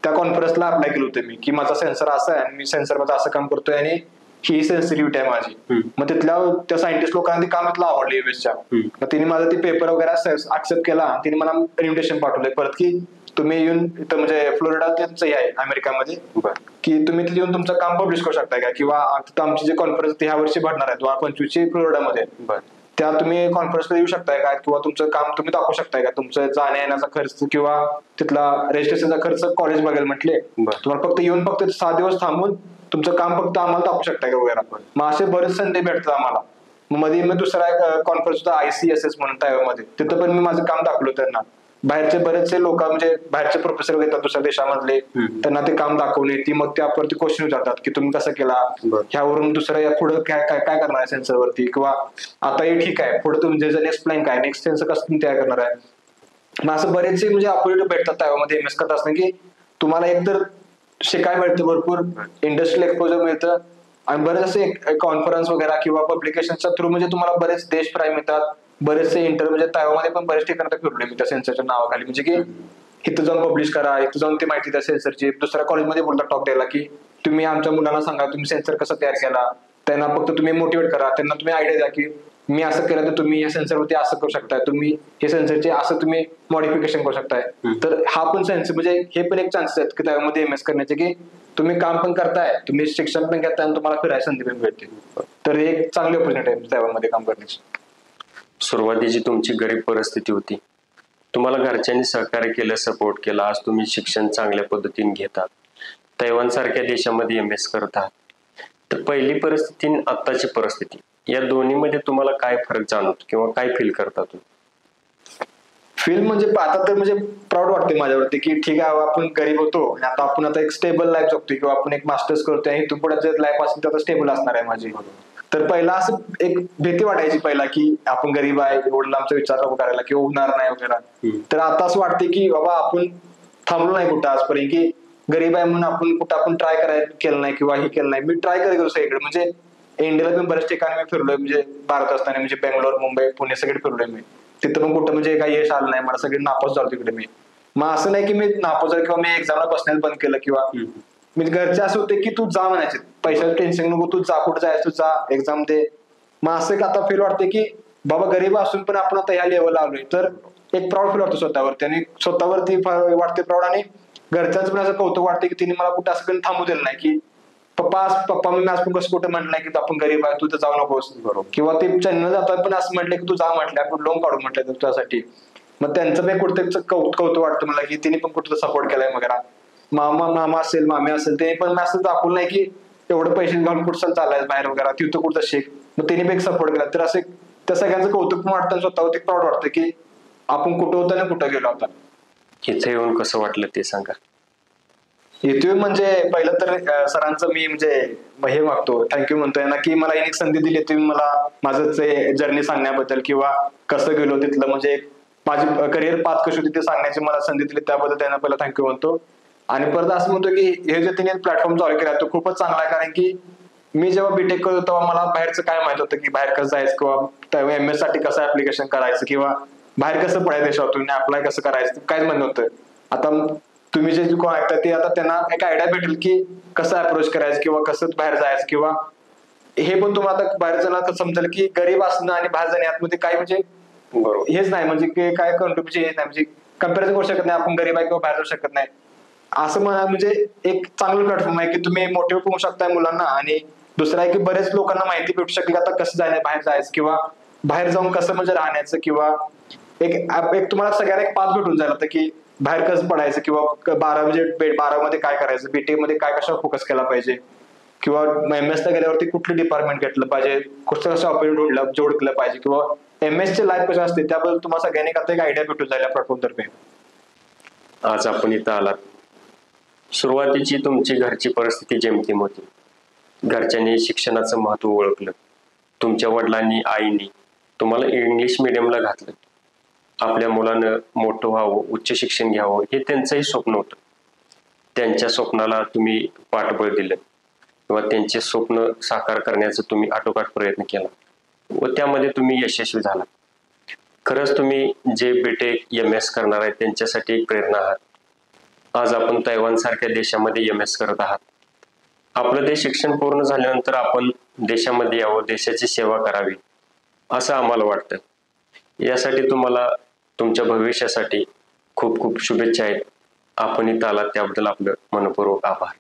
त्या कॉन्फरन्सला अप्लाय केलं होतं मी की माझा सेन्सर असा आहे आणि मी सेन्सरमध्ये असं काम करतोय आणि ही सेन्सिटिव्हिटी आहे माझी. मग तिथल्या त्या सायंटिस्ट लोकांना ते काम इथलं आवडलं युएसच्या. मग तिने माझा ते पेपर वगैरे ऍक्सेप्ट केला. तिने मला इन्व्हिटेशन पाठवलंय परत की तुम्ही येऊन इथं म्हणजे फ्लोरिडा त्यांचं आहे अमेरिकामध्ये की तुम्ही तिथे येऊन तुमचं काम पब्लिश करू शकताय का, किंवा आता आमची जे कॉन्फरन्स ह्या वर्षी भरणार आहे 2025 फ्लोरिडामध्ये, त्या तुम्ही कॉन्फरन्सला येऊ शकताय का, किंवा तुमचं काम तुम्ही दाखवू शकताय का, तुमचं जाण्या येण्याचा खर्च किंवा तिथला रजिस्ट्रेशनचा खर्च कॉलेज बघेल म्हटले, तुम्हाला फक्त येऊन फक्त 6 दिवस थांबून तुमचं काम फक्त आम्हाला दाखवू शकताय का वगैरे. मग असे बरेच संधी भेटतात आम्हाला. मध्ये मी दुसरा एक कॉन्फरन्स होता ICSS म्हणून तायवामध्ये, तिथं पण मी माझं काम दाखवलं त्यांना. बाहेरचे बरेचसे लोक म्हणजे बाहेरचे प्रोफेसर येतात दुसऱ्या देशामधले, त्यांना ते काम दाखवणे, ती मग त्यावरती क्वेश्चन विचारतात की तुम्ही कसं केला, ह्यावरून दुसऱ्या या पुढे काय काय काय करणार आहे सेन्सरवरती, किंवा आता हे ठीक आहे पुढे तुमचे नेक्स्ट प्लॅन काय, नेक्स्ट सेन्सर कसं तुम्ही तयार करणार आहे. मग असं बरेचसे म्हणजे अपॉर्च्युनिटी भेटतात त्यामध्ये MS करत असणं, की तुम्हाला एकतर शिकायला मिळतं, भरपूर इंडस्ट्रियल एक्सपोजर मिळतं, आणि बरेच असे कॉन्फरन्स वगैरे किंवा पब्लिकेशनच्या थ्रू म्हणजे तुम्हाला बरेच देश फिरायला मिळतात. बरेचसे म्हणजे तायवामध्ये पण बरेच ठिकाणी फिरलोय मी त्या सेन्सरच्या नावाखाली, म्हणजे की इथं जाऊन पब्लिश करा, इथं जाऊन ती माहिती त्या सेन्सरची. दुसऱ्या कॉलेजमध्ये बोलतात टॉक द्यायला की तुम्ही आमच्या मुलांना सांगा तुम्ही सेन्सर कसं तयार केला, त्यांना फक्त तुम्ही मोटिवेट करा, त्यांना तुम्ही आयडिया द्या की मी असं केलं तर तुम्ही या सेन्सरवरती असं करू शकताय, तुम्ही हे सेन्सरचे असं तुम्ही मॉडिफिकेशन करू शकताय. तर हा पण सेन्सर म्हणजे हे पण एक चान्सेस आहेत की त्यामध्ये MS करण्याचे, की तुम्ही काम पण करताय, तुम्ही शिक्षण पण घेताय आणि तुम्हाला फिरायला संधी पण भेटते. तर हे एक चांगली ऑपॉर्च्युनिटी आहे त्यामध्ये काम करण्याची. सुरुवातीची तुमची गरीब परिस्थिती होती, तुम्हाला घरच्यांनी सहकार्य केलं, सपोर्ट केला, आज तुम्ही शिक्षण चांगल्या पद्धतीने घेतात, तैवान सारख्या देशामध्ये MS करत आहात. तर पहिली परिस्थिती आणि आत्ताची परिस्थिती या दोन्हीमध्ये तुम्हाला काय फरक जाणवतो किंवा काय फील करता तुम्ही? फील म्हणजे आता तर म्हणजे प्राऊड वाटते माझ्यावरती की ठीक आहे आपण गरीब होतो आणि आता आपण आता एक स्टेबल लाईफ जगतोय, किंवा आपण एक मास्टर्स करतोय आणि इथून पुढे जे लाईफ असेल तर स्टेबल असणार आहे माझी. तर पहिला असं एक भीती वाटायची पहिला की आपण गरीब आहे, एवढं आमचा विचार नको करायला किंवा होणार नाही वगैरे. तर आता असं वाटते की बाबा आपण थांबलो नाही कुठं आजपर्यंत, की गरीब आहे म्हणून आपण कुठं आपण ट्राय करायला केलं नाही किंवा हे केलं नाही. मी ट्राय करत गेलो सगळीकडे, म्हणजे इंडियाला पण बऱ्याच ठिकाणी मी फिरलोय, म्हणजे भारत असताना म्हणजे बेंगलोर, मुंबई, पुणे सगळे फिरलोय मी. तिथं पण कुठं म्हणजे काही यश आलं नाही मला, सगळे नापास झालो तिकडे मी. मग असं नाही की मी नापास झालो किंवा मी एक्झामला बसण्यास बंद केलं, किंवा म्हणजे घरचे असं होते की तू जा म्हणायचे, पैशाचं टेन्शन नको, तू जा, कुठं जायचं तू जा, एक्झाम दे. मग असं आता फील वाटते की बाबा गरीब असून पण आपण आता ह्या लेवलला आलोय, तर एक प्राऊड फील वाटतो स्वतःवरती, आणि स्वतःवरती वाटते प्राऊड, आणि घरच्यांचं पण असं कौतुक वाटते की तिने मला कुठं असं पण थांबू दिलं नाही, की पप्पा मी आज पण कसं कुठं म्हटलं नाही की आपण गरीब आहे तू तर जाऊ नकोस, किंवा ते चॅनल जातात पण असं म्हटलं की तू जा म्हटलं, आपण लोन काढू म्हटलं तुझ्यासाठी. मग त्यांचं पण कुठं कौतुक वाटतं मला की तिने पण कुठं सपोर्ट केलाय वगैरे. मामा असेल, मामी असेल, ते पण असं दाखवलं नाही की एवढं पैसे घालून कुठं चाललाय बाहेर वगैरे, तिथं कुठं शिक, मग त्यांनी पण सपोर्ट केला. तर असं त्या सगळ्यांचं कौतुक पण वाटतं, स्वतःवरती प्राऊड वाटतं की आपण कुठं होतं आणि कुठं गेलो आता. इथे येऊन कसं वाटलं ते सांगा. इथे म्हणजे पहिलं तर सरांचं मी म्हणजे हे मागतो, थँक्यू म्हणतोय ना, की मला एक संधी दिली तुम्ही मला माझं जर्नी सांगण्याबद्दल, किंवा कसं गेलो तिथलं, म्हणजे माझी करिअर पाथ कशी होती ते सांगण्याची मला संधी दिली, त्याबद्दल त्यांना पहिला थँक्यू म्हणतो. आणि परत असं म्हणतो की हे जे तिने प्लॅटफॉर्म चालू केला तो खूपच चांगला आहे, कारण की मी जेव्हा बीटेक करतो तेव्हा मला बाहेरचं काय माहित होतं की बाहेर कसं जायचं, किंवा MS साठी कसं ऍप्लिकेशन करायचं, किंवा बाहेर कसं पडायचं देशातून अप्लाय कसं करायचं, काहीच माहित नव्हतं. आता तुम्ही जे कोण ऐकता ते आता त्यांना एक आयडिया भेटेल की कसं अप्रोच करायचं किंवा कसं बाहेर जायचं, किंवा हे पण तुम्हाला आता बाहेर जाणार समजेल की गरीब असणं आणि बाहेर जाणे यामध्ये काय म्हणजे हेच नाही, म्हणजे काय कॉन्ट्रीब्युशन हे नाही, म्हणजे कम्पॅरिझन करू शकत नाही आपण गरीब आहे किंवा बाहेर जाऊ शकत नाही. असं म्हणा, म्हणजे एक चांगलं प्लॅटफॉर्म आहे की तुम्ही मोटिवेट होऊ शकताय मुलांना, आणि दुसरं आहे की बरेच लोकांना माहिती भेटू शकेल आता कसं बाहेर जायचं, किंवा बाहेर जाऊन कसं म्हणजे राहण्याचं, किंवा एक तुम्हाला सगळ्यांना एक पाथ भेटून जाईल आता की बाहेर कसं पडायचं, किंवा 12 मध्ये काय करायचं, BTEC मध्ये काय कशावर फोकस केला पाहिजे, किंवा MS ला गेल्यावरती कुठलं डिपार्टमेंट घेतलं पाहिजे, कसं ऑपरेट जोड केलं पाहिजे, किंवा MS चे लाईफ कसं असते त्याबद्दल तुम्हाला सगळ्यांनी आता एक आयडिया भेटून जाईल प्लॅटफॉर्म तर्फे. आज आपण इथं आलात, सुरुवातीची तुमची घरची परिस्थिती जेमतेम होती, घरच्यांनी शिक्षणाचं महत्व ओळखलं, तुमच्या वडिलांनी आईनी तुम्हाला इंग्लिश मिडियमला घातलं, आपल्या मुलानं मोठं व्हावं, उच्च शिक्षण घ्यावं हे त्यांचंही स्वप्न होतं. त्यांच्या स्वप्नाला तुम्ही पाठबळ दिलं किंवा त्यांचे स्वप्न साकार करण्याचा तुम्ही आटोकाट प्रयत्न केला व त्यामध्ये तुम्ही यशस्वी झाला. खरंच तुम्ही जे BTEC MS करणार आहेत त्यांच्यासाठी एक प्रेरणा आहात. आज आपण तैवान सारख्या देशामध्ये MS करत आहात. आपलं ते शिक्षण पूर्ण झाल्यानंतर आपण देशामध्ये यावं, देशाची सेवा करावी असं आम्हाला वाटतं. यासाठी तुम्हाला तुमच्या भविष्यासाठी खूप खूप शुभेच्छा आहेत. आपण इथं आलात त्याबद्दल आपलं मनपूर्वक आभार.